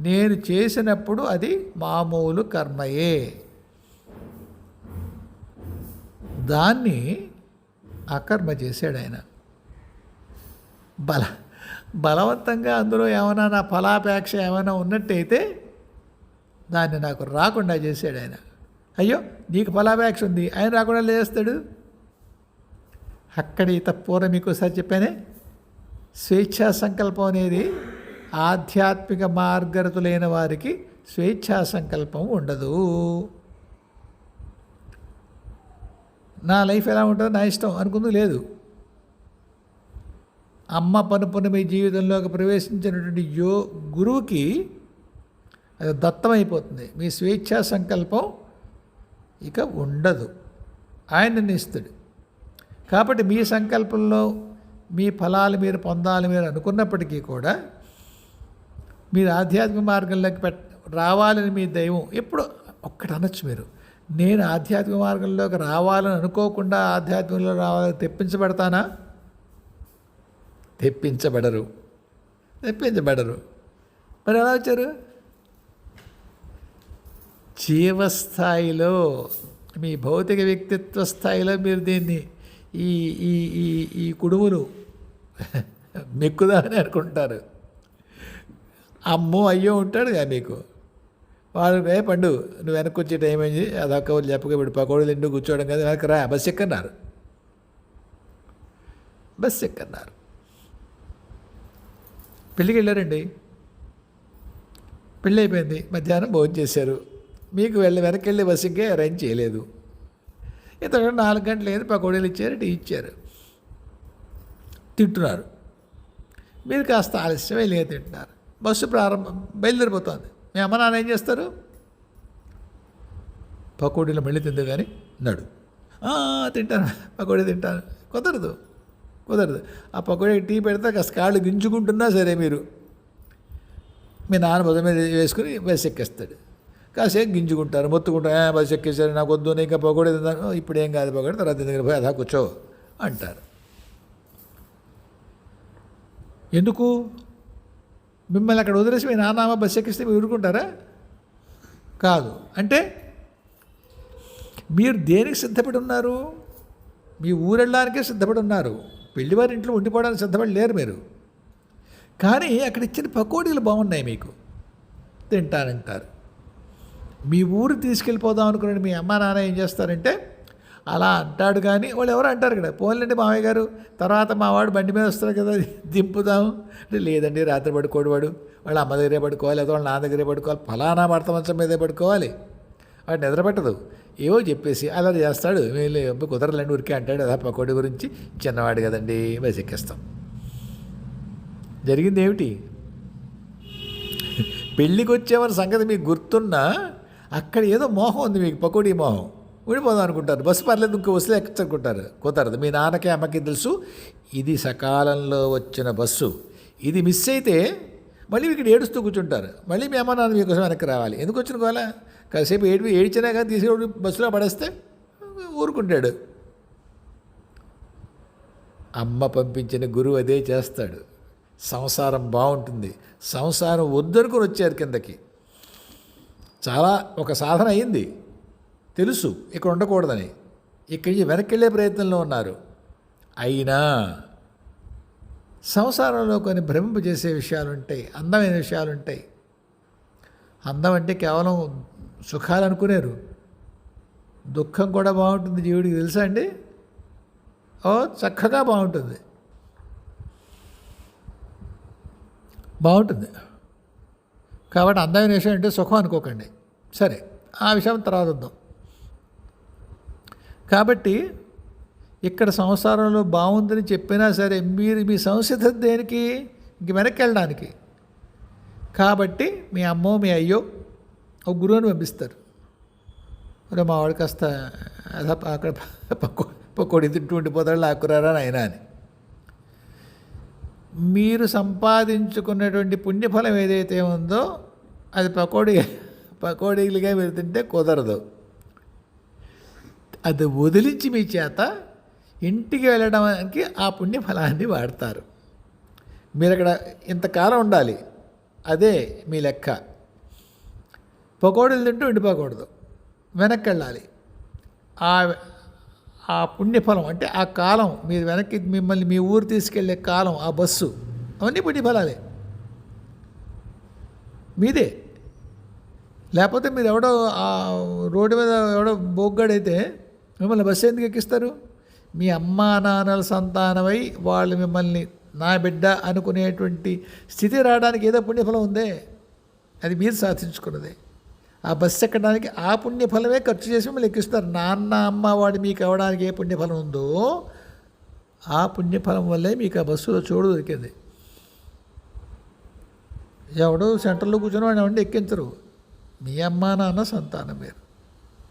నేను చేసినప్పుడు అది మామూలు కర్మయే. దాన్ని అకర్మ చేశాడు ఆయన. బలవంతంగా అందులో ఏమైనా నా ఫలాపేక్ష ఏమైనా ఉన్నట్టయితే దాన్ని నాకు రాకుండా చేశాడు ఆయన. అయ్యో నీకు ఫలాపేక్ష ఉంది, ఆయన రాకుండా లేస్తాడు. అక్కడ పూర్వం మీకు ఒకసారి చెప్పానే, స్వేచ్ఛా సంకల్పం అనేది ఆధ్యాత్మిక మార్గరతులైన వారికి స్వేచ్ఛా సంకల్పం ఉండదు. నా లైఫ్ ఎలా ఉంటుందో నా ఇష్టం అనుకుంది లేదు. అమ్మ పనుపున మీ జీవితంలోకి ప్రవేశించినటువంటి గురువుకి అది దత్తమైపోతుంది. మీ స్వేచ్ఛా సంకల్పం ఇక ఉండదు, ఆయన నిర్ణయిస్తాడు. కాబట్టి మీ సంకల్పంలో మీ ఫలాలు మీరు పొందాలి మీరు అనుకున్నప్పటికీ కూడా మీరు ఆధ్యాత్మిక మార్గంలోకి రావాలని మీ దైవం ఎప్పుడు ఒక్కటి అనొచ్చు మీరు, నేను ఆధ్యాత్మిక మార్గంలోకి రావాలని అనుకోకుండా ఆధ్యాత్మికంలో రావాలని తెప్పించబడతానా? తెప్పించబడరు. మరి ఎలా వచ్చారు? జీవస్థాయిలో, మీ భౌతిక వ్యక్తిత్వ స్థాయిలో మీరు దీన్ని ఈ ఈ ఈ ఈ కుడుములు మెక్కుదామని అనుకుంటారు. అమ్మో అయ్యో ఉంటాడుగా మీకు, వాడు పండు నువ్వు వెనక్కి వచ్చే టైం అయింది, అదొక్క చెప్పగా ఇప్పుడు పకోడీలు ఇంటూ కూర్చోవడం కదా, వెనక్కి రా బస్ ఎక్కన్నారు. పెళ్ళికి వెళ్ళారండి, పెళ్ళి అయిపోయింది, మధ్యాహ్నం భోజనం చేశారు, మీకు వెనక్కి వెళ్ళి బస్సు ఇంకే అరేంజ్ చేయలేదు. ఇతను 4 గంటలు ఏది పకోడీలు ఇచ్చారు, టీ ఇచ్చారు, తింటున్నారు. మీరు కాస్త ఆలస్యమే లేదు తింటున్నారు. బస్సు బయలుదేరిపోతుంది. మీ అమ్మ నాన్న ఏం చేస్తారు? పకోడీలు మళ్ళీ తిందు కానీ నడు తింటాను, పకోడీ తింటాను. కుదరదు. ఆ పకోడీ టీ పెడితే కాస్త కాళ్ళు గింజుకుంటున్నా సరే మీరు, మీ నాన్న బస్సు మీద వేసుకుని బస్సు ఎక్కేస్తాడు. కాసేపు గింజుకుంటారు, మొత్తుకుంటారు, బస్సు ఎక్కేసారు, నాకు వద్దు, ఇంకా పకోడీ తింటాను, ఇప్పుడు ఏం కాదు పకోడీ, తర్వాత దగ్గర పోయి అదా కూర్చో అంటారు. ఎందుకు? మిమ్మల్ని అక్కడ వదిలేసి మీ నాన్నమ్మ బస్సు ఎక్కిస్తే మీరు ఊరుకుంటారా? కాదు. అంటే మీరు దేనికి సిద్ధపడి ఉన్నారు? మీ ఊరెళ్ళడానికే సిద్ధపడి ఉన్నారు. పెళ్లివారి ఇంట్లో ఉండిపోవడానికి సిద్ధపడి లేరు మీరు. కానీ అక్కడ ఇచ్చిన పకోడీలు బాగున్నాయి, మీకు తింటానంటారు. మీ ఊరు తీసుకెళ్ళిపోదాం అనుకున్నాడు మీ అమ్మ నాన్న ఏం చేస్తారంటే అలా అంటాడు. కానీ వాళ్ళు ఎవరు అంటారు ఇక్కడ, పోన్లండి మామయ్య గారు, తర్వాత మా వాడు బండి మీద వస్తారు కదా దింపుదాం అంటే, లేదండి రాత్రి పడుకోడు వాడు, వాళ్ళ అమ్మ దగ్గరే పడుకోవాలి, లేదా వాళ్ళ నాన్న దగ్గరే పడుకోవాలి, ఫలానా భర్త మంచం మీదే పడుకోవాలి, వాడు నిద్ర పెట్టదు, ఏవో చెప్పేసి అలా చేస్తాడు. వీళ్ళు కుదరలేండి ఊరికే అంటాడు. అదా పకోడీ గురించి, చిన్నవాడు కదండి బస్ ఎక్కేస్తాం. జరిగింది ఏమిటి? పెళ్ళికి వచ్చేవారి సంగతి మీకు గుర్తున్నా అక్కడ ఏదో మోహం ఉంది మీకు, పకోడీ మోహం, ఊడిపోదాం అనుకుంటారు. బస్సు పర్లేదు ఇంకో బస్సులో ఎక్కనుకుంటారు. కుదరదు. మీ నాన్నకి అమ్మకి తెలుసు ఇది సకాలంలో వచ్చిన బస్సు, ఇది మిస్ అయితే మళ్ళీ ఇక్కడ ఏడుస్తూ కూర్చుంటారు. మళ్ళీ మీ అమ్మ నాన్న మీకోసం వెనక్కి రావాలి. ఎందుకు వచ్చిన కోలా? కాసేపు ఏడ్చినా కానీ తీసుకెళ్ళి బస్సులో పడేస్తే ఊరుకుంటాడు. అమ్మ పంపించిన గురువు అదే చేస్తాడు. సంసారం బాగుంటుంది. సంసారం వద్దనుకొని వచ్చారు కిందకి. చాలా ఒక సాధన అయింది, తెలుసు ఇక్కడ ఉండకూడదని, ఇక్కడి నుంచి వెనక్కి వెళ్ళే ప్రయత్నంలో ఉన్నారు. అయినా సంసారంలో కొన్ని భ్రమింపజేసే విషయాలు ఉంటాయి, అందమైన విషయాలు ఉంటాయి. అందం అంటే కేవలం సుఖాలు అనుకునేరు, దుఃఖం కూడా బాగుంటుంది జీవుడికి, తెలుసా అండి? చక్కగా బాగుంటుంది. కాబట్టి అందమైన విషయం అంటే సుఖం అనుకోకండి. సరే, ఆ విషయం తర్వాత వద్దాం. కాబట్టి ఇక్కడ సంసారంలో బాగుందని చెప్పినా సరే మీరు మీ సంసిద్ధత దేనికి? ఇంక వెనక్కి వెళ్ళడానికి. కాబట్టి మీ అమ్మో మీ అయ్యో ఒక గురువుని పంపిస్తారు. మరి మా వాడు కాస్త అక్కడ పకోడీ తింటూ ఉండిపోతాడు, లాక్కురారా నాయనా అని. మీరు సంపాదించుకున్నటువంటి పుణ్యఫలం ఏదైతే ఉందో అది పకోడీలుగా మీరు తింటే కుదరదు. అది వదిలించి మీ చేత ఇంటికి వెళ్ళడానికి ఆ పుణ్యఫలాన్ని వాడతారు. మీరు అక్కడ ఇంతకాలం ఉండాలి, అదే మీ లెక్క. పకోడీలు తింటూ ఉండిపోకూడదు, వెనక్కి వెళ్ళాలి. ఆ పుణ్యఫలం అంటే ఆ కాలం, మీరు వెనక్కి మిమ్మల్ని మీ ఊరు తీసుకెళ్లే కాలం, ఆ బస్సు, అవన్నీ పుణ్యఫలాలే మీదే. లేకపోతే మీరు ఎవడో ఆ రోడ్డు మీద ఎవడో బొగ్గాడైతే మిమ్మల్ని బస్సు ఎందుకు ఎక్కిస్తారు? మీ అమ్మా నాన్నల సంతానమై వాళ్ళు మిమ్మల్ని నా బిడ్డ అనుకునేటువంటి స్థితి రావడానికి ఏదో పుణ్యఫలం ఉందే, అది మీరు సాధించుకున్నదే. ఆ బస్సు ఎక్కడానికి ఆ పుణ్యఫలమే ఖర్చు చేసి మిమ్మల్ని ఎక్కిస్తారు. నాన్న అమ్మ వాడు మీకు అవ్వడానికి ఏ పుణ్యఫలం ఉందో ఆ పుణ్యఫలం వల్లే మీకు ఆ బస్సులో చోటు దొరికింది. ఎవడో సెంటర్లో కూర్చొని వాడిని ఎవరిని ఎక్కించరు, మీ అమ్మా నాన్న సంతానం మీరు,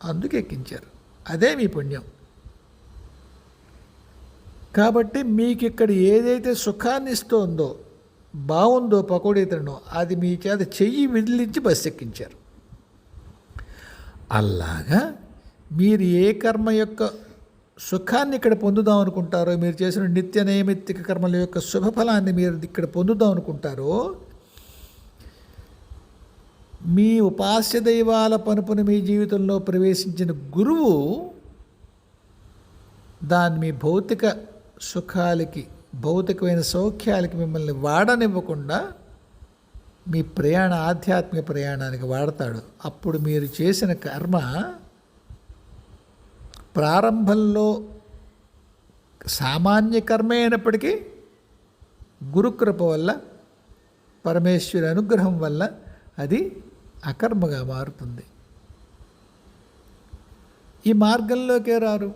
అందుకు ఎక్కించారు, అదే మీ పుణ్యం. కాబట్టి మీకు ఇక్కడ ఏదైతే సుఖాన్ని ఇస్తోందో, బాగుందో పకోడీ తినడం, అది మీ చేత చెయ్యి విదిలించి బస్సు ఎక్కించారు. అలాగా మీరు ఏ కర్మ యొక్క సుఖాన్ని ఇక్కడ పొందుదాం అనుకుంటారో, మీరు చేసిన నిత్య నైమిత్తిక కర్మల యొక్క శుభఫలాన్ని మీరు ఇక్కడ పొందుదాం అనుకుంటారో, మీ ఉపాస్య దైవాల పనుపుని మీ జీవితంలో ప్రవేశించిన గురువు దాన్ని మీ భౌతిక సుఖాలకి, భౌతికమైన సౌఖ్యాలకి మిమ్మల్ని వాడనివ్వకుండా మీ ఆధ్యాత్మిక ప్రయాణానికి వాడతాడు. అప్పుడు మీరు చేసిన కర్మ ప్రారంభంలో సామాన్య కర్మే అయినప్పటికీ గురుకృప వల్ల, పరమేశ్వరి అనుగ్రహం వల్ల అది అకర్మగా మారుతుంది. ఈ మార్గంలోకే రారు,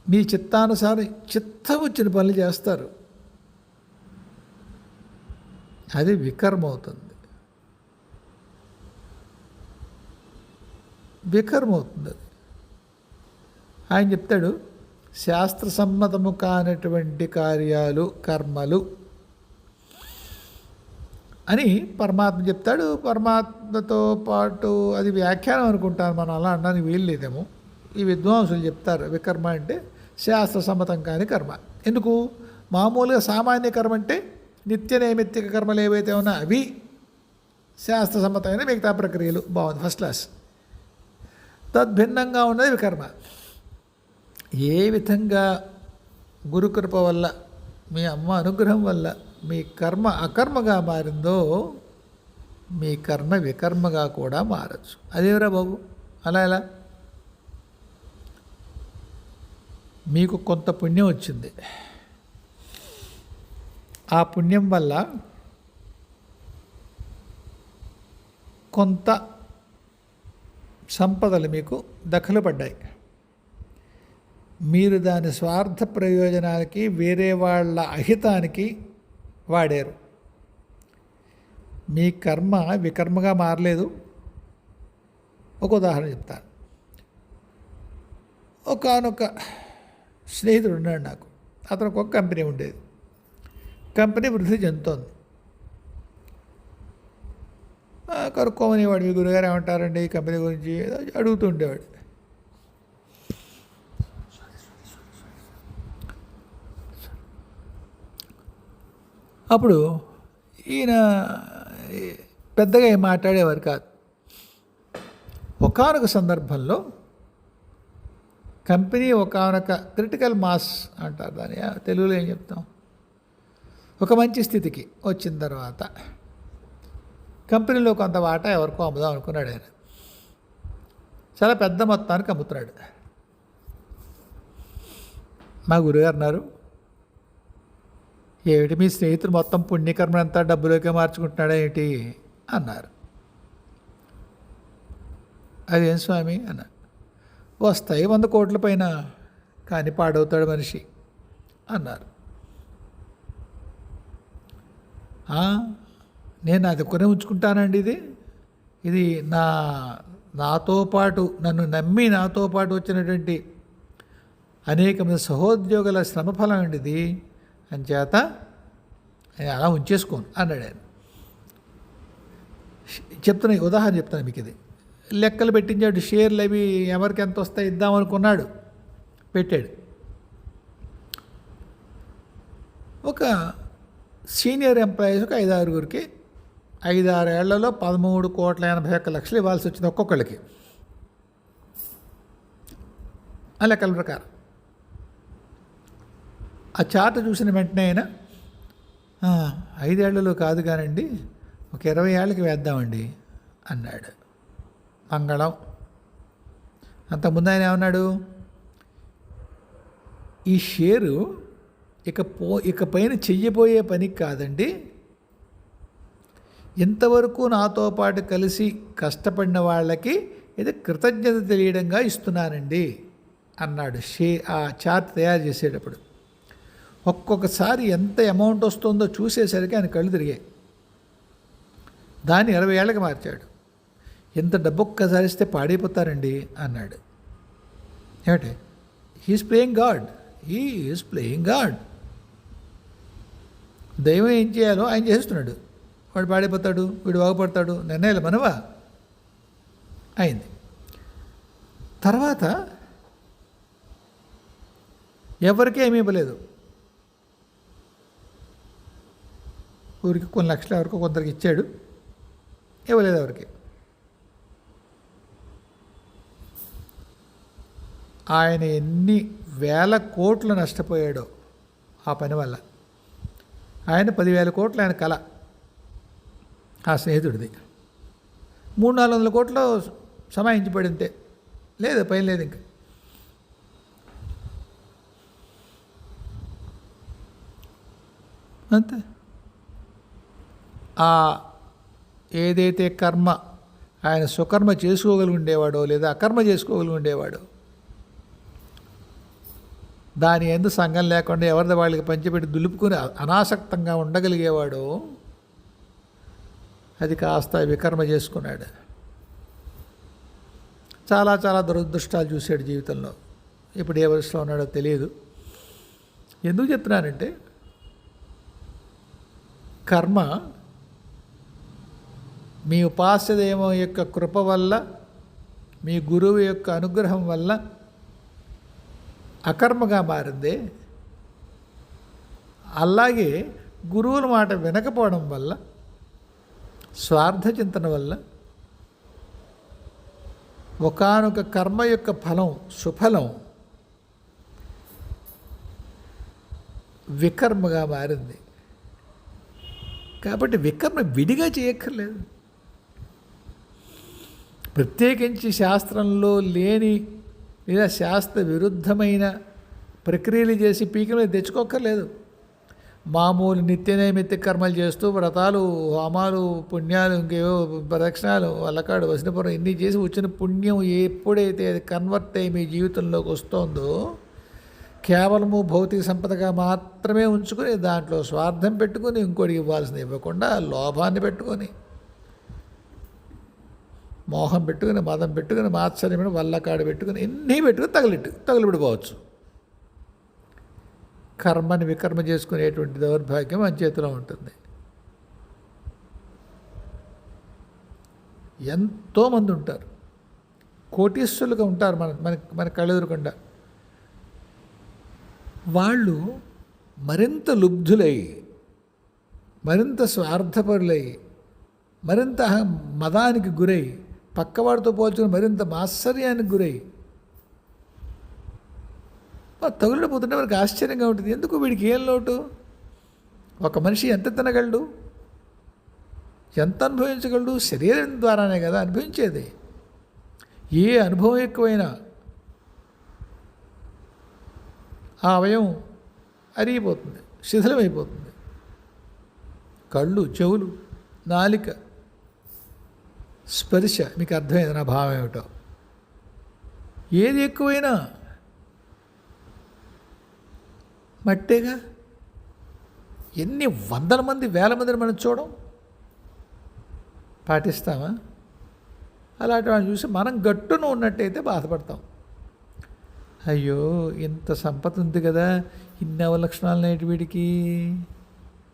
మీ చిత్తానుసారం చిత్తం వచ్చిన పనులు చేస్తారు, అది వికర్మ అవుతుంది. వికర్మ అవుతుంది అది. ఆయన చెప్తాడు, శాస్త్ర సమ్మతము కానటువంటి కార్యాలు, కర్మలు అని పరమాత్మ చెప్తాడు. పరమాత్మతో పాటు అది వ్యాఖ్యానం అనుకుంటాను, మనం అలా అనడానికి వీలు లేదేమో. ఈ విద్వాంసులు చెప్తారు వికర్మ అంటే శాస్త్ర సమ్మతం కాని కర్మ. ఎందుకు? మామూలుగా సామాన్య కర్మ అంటే నిత్య నైమిత్తిక కర్మలు ఏవైతే ఉన్నా అవి శాస్త్ర సమ్మతమైన మిగతా ప్రక్రియలు. బాగుంది, ఫస్ట్ క్లాస్. తద్భిన్నంగా ఉన్నది వికర్మ. ఏ విధంగా గురుకృప వల్ల, మీ అమ్మ అనుగ్రహం వల్ల మీ కర్మ అకర్మగా మారిందో, మీ కర్మ వికర్మగా కూడా మారచ్చు. అదేవరా బాబు, అలా ఎలా? మీకు కొంత పుణ్యం వచ్చింది, ఆ పుణ్యం వల్ల కొంత సంపదలు మీకు దఖలుపడ్డాయి. మీరు దాని స్వార్థ ప్రయోజనాలకి, వేరే వాళ్ళ అహితానికి వాడారు. మీ కర్మ వికర్మగా మారలేదు. ఒక ఉదాహరణ చెప్తాను. ఒకానొక స్నేహితుడు ఉన్నాడు నాకు. అతనికి ఒక కంపెనీ ఉండేది. కంపెనీ వృద్ధి చెందుతోంది. కనుక్కోమనేవాడు, మీ గురుగారు ఏమంటారండి ఈ కంపెనీ గురించి అడుగుతుండేవాడు. అప్పుడు ఈయన పెద్దగా ఏం మాట్లాడేవారు కాదు. ఒకానొక సందర్భంలో కంపెనీ ఒకానొక క్రిటికల్ మాస్ అంటారు దాన్ని, తెలుగులో ఏం చెప్తాం, ఒక మంచి స్థితికి వచ్చిన తర్వాత కంపెనీలో కొంత వాటా ఎవరికో అమ్ముదాం అనుకున్నాడు ఆయన. చాలా పెద్ద మొత్తానికి అమ్ముతున్నాడు. మా గురుగారు అన్నారు, ఏమిటి మీ స్నేహితుడు మొత్తం పుణ్యకర్మనంతా డబ్బులోకే మార్చుకుంటున్నాడా ఏంటి అన్నారు. అదేం స్వామి అన్న. వస్తాయి 100 కోట్ల పైన, కానీ పాడవుతాడు మనిషి అన్నారు. నేను అది కొని ఉంచుకుంటానండి. ఇది నాతో పాటు నన్ను నమ్మి నాతో పాటు వచ్చినటువంటి అనేక మంది సహోద్యోగుల శ్రమఫలం అండి ఇది, అంచేత అలా ఉంచేసుకోను అన్నాడు ఆయన. ఉదాహరణ చెప్తాను మీకు. ఇది లెక్కలు పెట్టించాడు, షేర్లు అవి ఎవరికి ఎంత వస్తాయి ఇద్దామనుకున్నాడు, పెట్టాడు. ఒక సీనియర్ ఎంప్లాయీస్ ఒక 5-6 5-6 ఏళ్లలో 13,81,00,000 ఇవ్వాల్సి వచ్చింది ఒక్కొక్కళ్ళకి, ఆ లెక్కల ప్రకారం. ఆ చార్ట్ చూసిన వెంటనే ఆయన 5 ఏళ్లలో కాదు కానండి, ఒక 20 ఏళ్ళకి వేద్దామండి అన్నాడు. మంగళం. అంతకుముందు ఆయన ఏమన్నాడు, ఈ షేరు ఇకపైన చెయ్యబోయే పనికి కాదండి, ఇంతవరకు నాతో పాటు కలిసి కష్టపడిన వాళ్ళకి ఇది కృతజ్ఞత తెలియడంగా ఇస్తున్నానండి అన్నాడు. ఆ చార్ట్ తయారు చేసేటప్పుడు ఒక్కొక్కసారి ఎంత అమౌంట్ వస్తుందో చూసేసరికి ఆయన కళ్ళు తిరిగాయి. దాన్ని 20 ఏళ్ళకి మార్చాడు. ఎంత డబ్బు ఒక్కసారి ఇస్తే పాడైపోతారండి అన్నాడు. ఏమిటి? He's playing God. దైవం ఏం చేయాలో ఆయన చేస్తున్నాడు. వాడు పాడైపోతాడు, వీడు బాగుపడతాడు, నిర్ణయాలు మనవా అయింది. తర్వాత ఎవరికీ ఏమీ ఇవ్వలేదు. ఊరికి కొన్ని లక్షలు ఎవరికో కొందరికి ఇచ్చాడు, ఇవ్వలేదు ఎవరికి. ఆయన ఎన్ని వేల కోట్లు నష్టపోయాడో ఆ పని వల్ల. ఆయన 10,000 కోట్లు ఆయన కళ, ఆ స్నేహితుడిది 300-400 కోట్లు సమాయించబడింతే, లేదు పైన లేదు ఇంకా. అంతే. ఆ ఏదైతే కర్మ ఆయన సుకర్మ చేసుకోగలిగి ఉండేవాడో లేదా అకర్మ చేసుకోగలిగి ఉండేవాడో, దాని ఎందు సంఘం లేకుండా ఎవరిది వాళ్ళకి పంచిపెట్టి దులుపుకుని అనాసక్తంగా ఉండగలిగేవాడో, అది కాస్త వికర్మ చేసుకున్నాడు. చాలా చాలా దురదృష్టాలు చూశాడు జీవితంలో. ఇప్పుడు ఏ వయసులో ఉన్నాడో తెలియదు. ఎందుకు చెప్తున్నానంటే, కర్మ మీ ఉపాస్య దైవం యొక్క కృప వల్ల, మీ గురువు యొక్క అనుగ్రహం వల్ల అకర్మగా మారిందే, అలాగే గురువుల మాట వినకపోవడం వల్ల, స్వార్థ చింతన వల్ల ఒకానొక కర్మ యొక్క ఫలం, సుఫలం వికర్మగా మారింది. కాబట్టి వికర్మ విడిగా చేయక్కర్లేదు. ప్రత్యేకించి శాస్త్రంలో లేని లేదా శాస్త్ర విరుద్ధమైన ప్రక్రియలు చేసి పీకలు తెచ్చుకోక్కర్లేదు. మామూలు నిత్యనైమిత్య కర్మలు చేస్తూ వ్రతాలు, హోమాలు, పుణ్యాలు, ఇంకేవో ప్రదక్షిణాలు, వల్లకాడు, వసనపురం ఇన్ని చేసి వచ్చిన పుణ్యం ఎప్పుడైతే అది కన్వర్ట్ అయ్యి మీ జీవితంలోకి వస్తుందో, కేవలము భౌతిక సంపదగా మాత్రమే ఉంచుకొని దాంట్లో స్వార్థం పెట్టుకొని ఇంకోటికి ఇవ్వాల్సింది ఇవ్వకుండా, లోభాన్ని పెట్టుకొని, మోహం పెట్టుకుని, మదం పెట్టుకుని, మాత్సర్యం వల్లకాడు పెట్టుకుని, ఎన్ని పెట్టుకుని తగులుబడిపోవచ్చు. కర్మని వికర్మ చేసుకునేటువంటి దౌర్భాగ్యం మన చేతిలో ఉంటుంది. ఎంతోమంది ఉంటారు, కోటీశ్వరులుగా ఉంటారు మన కళ్ళెదురకుండా. వాళ్ళు మరింత లుబ్ధులై, మరింత స్వార్థపరులై, మరింత మదానికి గురై, పక్కవాడితో పోల్చుకుని మరింత మాత్సర్యానికి గురై తగులడిపోతుంటే మనకు ఆశ్చర్యంగా ఉంటుంది. ఎందుకు వీడికి ఏం లోటు? ఒక మనిషి ఎంత తినగలడు, ఎంత అనుభవించగలడు? శరీరం ద్వారానే కదా అనుభవించేది. ఏ అనుభవం ఎక్కువైనా ఆ అవయవం అరిగిపోతుంది, శిథిలమైపోతుంది. కళ్ళు, చెవులు, నాలిక, స్పర్శ, మీకు అర్థమైంది నా భావం ఏమిటో. ఏది ఎక్కువైనా మట్టేగా. ఎన్ని వందల మంది, వేల మందిని మనం చూడం, పాటిస్తామా? అలాంటి వాళ్ళని చూసి మనం గట్టున ఉన్నట్టయితే బాధపడతాం. అయ్యో ఇంత సంపద ఉంది కదా, ఇన్ని అవలక్షణాలు నేటి వీడికి,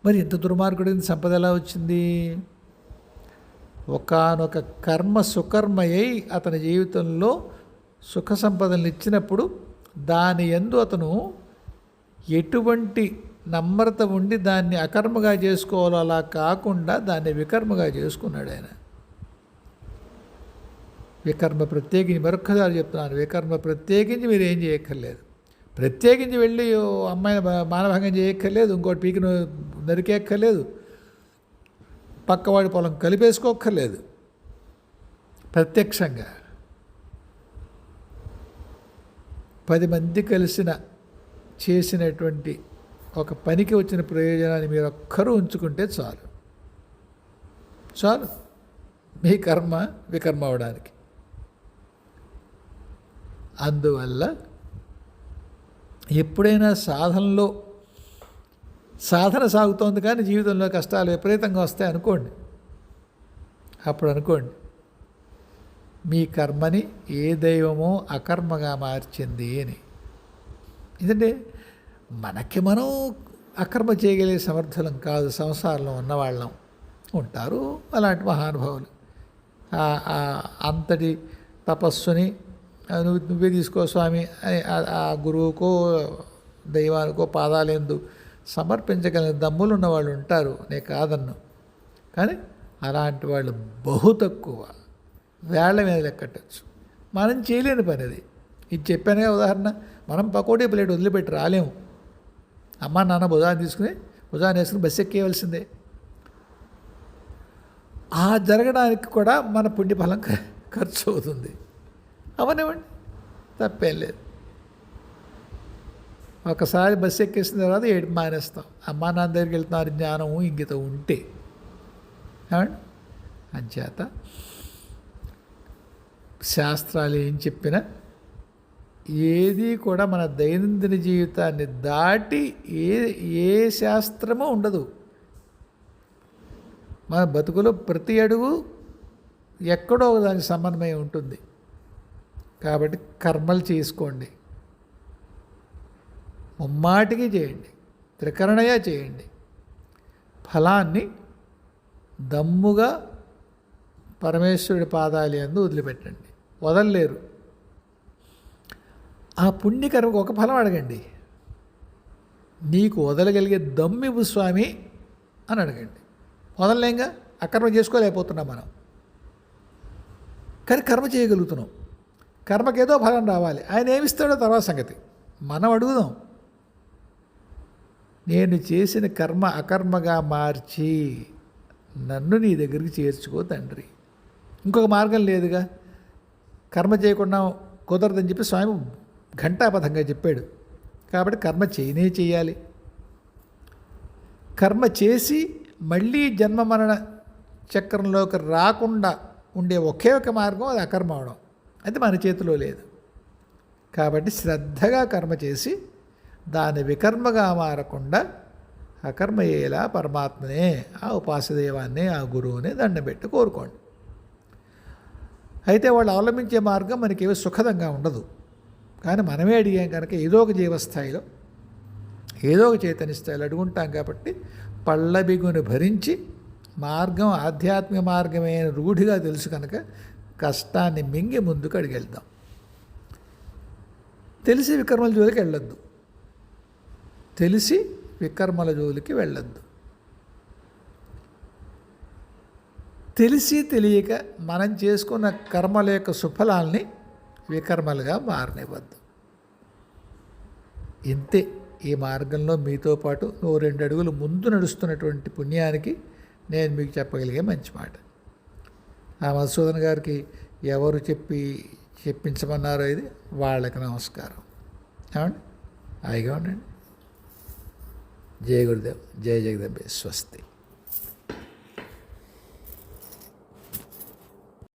మరి ఇంత దుర్మార్గుడు ఇంత సంపద ఎలా వచ్చింది? ఒకానొక కర్మ సుకర్మయ్యి అతని జీవితంలో సుఖ సంపదలను ఇచ్చినప్పుడు దాని యందు అతను ఎటువంటి నమ్రత ఉండి దాన్ని అకర్మగా చేసుకోవాలో అలా కాకుండా దాన్ని వికర్మగా చేసుకున్నాడు ఆయన. వికర్మ ప్రత్యేకించి, మరొక్కసారి చెప్తున్నాను, వికర్మ ప్రత్యేకించి మీరు ఏం చేయక్కర్లేదు. ప్రత్యేకించి వెళ్ళి అమ్మాయిని మానభంగం చేయక్కర్లేదు, ఇంకోటి పీకిన నరికేక్కర్లేదు, పక్కవాడి పొలం కలిపేసుకోక్కర్లేదు. ప్రత్యక్షంగా 10 మంది కలిసిన చేసినటువంటి ఒక పనికి వచ్చిన ప్రయోజనాన్ని మీరు ఒక్కరూ ఉంచుకుంటే చాలు, చాలు మీ కర్మ వికర్మ అవడానికి. అందువల్ల ఎప్పుడైనా సాధన సాగుతోంది కానీ జీవితంలో కష్టాలు విపరీతంగా వస్తాయి అనుకోండి, అప్పుడు అనుకోండి మీ కర్మని ఏ దైవమో అకర్మగా మార్చింది అని. ఎందుకంటే మనకి మనం అకర్మ చేయగలిగే సమర్థులం కాదు, సంసారంలో ఉన్నవాళ్ళం ఉంటారు అలాంటి మహానుభావులు. అంతటి తపస్సుని నువ్వే తీసుకో స్వామి అని ఆ గురువుకో దైవానికో పాదాలేందు సమర్పించగలిగిన దమ్ములు ఉన్నవాళ్ళు ఉంటారు, నేను కాదన్ను. కానీ అలాంటి వాళ్ళు బహు తక్కువ, వేళ్ల మీద లెక్కట్టచ్చు. మనం చేయలేని పని అది. ఇది చెప్పానుగా ఉదాహరణ. మనం పకోడీ ప్లేట్ వదిలిపెట్టి రాలేము. అమ్మ నాన్న భుజాన్ని తీసుకుని భుజాన్ని వేసుకుని బస్సు ఎక్కేయవలసిందే. ఆ జరగడానికి కూడా మన పుణ్యఫలం ఖర్చు అవుతుంది. అవనివ్వండి, తప్పేం లేదు. ఒకసారి బస్సు ఎక్కేసిన తర్వాత ఏడు మానేస్తాం. అమ్మా నాన్న దగ్గరికి వెళ్తున్నారు జ్ఞానం ఇంగితం ఉంటే. ఏమండి, అంచేత శాస్త్రాలు ఏం చెప్పినా ఏది కూడా మన దైనందిన జీవితాన్ని దాటి ఏ శాస్త్రమూ ఉండదు. మన బతుకులో ప్రతి అడుగు ఎక్కడో దానికి సమన్వయం ఉంటుంది. కాబట్టి కర్మలు చేసుకోండి, ముమ్మాటికి చేయండి, త్రికరణయ చేయండి. ఫలాన్ని దమ్ముగా పరమేశ్వరుడి పాదాలు యందు వదిలిపెట్టండి, వదలలేరు. ఆ పుణ్యకర్మకు ఒక ఫలం అడగండి, నీకు వదలగలిగే దమ్మివు స్వామి అని అడగండి. వదలలేంగా, అకర్మ చేసుకోలేకపోతున్నాం మనం, కానీ కర్మ చేయగలుగుతున్నాం. కర్మకేదో ఫలం రావాలి, ఆయన ఏమిస్తాడో తర్వాత సంగతి. మనం అడుగుదాం, నేను చేసిన కర్మ అకర్మగా మార్చి నన్ను నీ దగ్గరికి చేర్చుకో తండ్రి. ఇంకొక మార్గం లేదుగా. కర్మ చేయకుండా కుదరదని చెప్పి స్వామి ఘంటాపథంగా చెప్పాడు. కాబట్టి కర్మ చేయనే చేయాలి. కర్మ చేసి మళ్ళీ జన్మ మరణ చక్రంలోకి రాకుండా ఉండే ఒకే ఒక మార్గం అది అకర్మ అవడం. అది మన చేతిలో లేదు. కాబట్టి శ్రద్ధగా కర్మ చేసి దాని వికర్మగా మారకుండా అకర్మ అయ్యేలా పరమాత్మనే, ఆ ఉపాసదేవాన్ని, ఆ గురువుని దండం పెట్టి కోరుకోండి. అయితే వాళ్ళు అవలంబించే మార్గం మనకేమీ సుఖదంగా ఉండదు. కానీ మనమే అడిగాం కనుక ఏదో ఒక జీవస్థాయిలో ఏదో ఒక చైతన్య స్థాయిలో అడుగుంటాం. కాబట్టి పళ్ళబిగును భరించి మార్గం ఆధ్యాత్మిక మార్గమే రూఢిగా తెలుసు కనుక కష్టాన్ని మింగి ముందుకు అడిగెళ్దాం. తెలిసి వికర్మల జోలికి వెళ్ళొద్దు, తెలిసి వికర్మల జోలికి వెళ్ళొద్దు. తెలిసి తెలియక మనం చేసుకున్న కర్మల యొక్క సుఫలాల్ని వికర్మలుగా మారనివ్వద్దు. ఇంతే. ఈ మార్గంలో మీతో పాటు 2 అడుగులు ముందు నడుస్తున్నటువంటి పుణ్యానికి నేను మీకు చెప్పగలిగే మంచి మాట. ఆ మధుసూదన్ గారికి ఎవరు చెప్పించమన్నారో ఇది వాళ్ళకి నమస్కారం. ఏమండి, హాయిగా ఉండండి. జయ గురుదేవ్, జయ జగదంబే, స్వస్తి.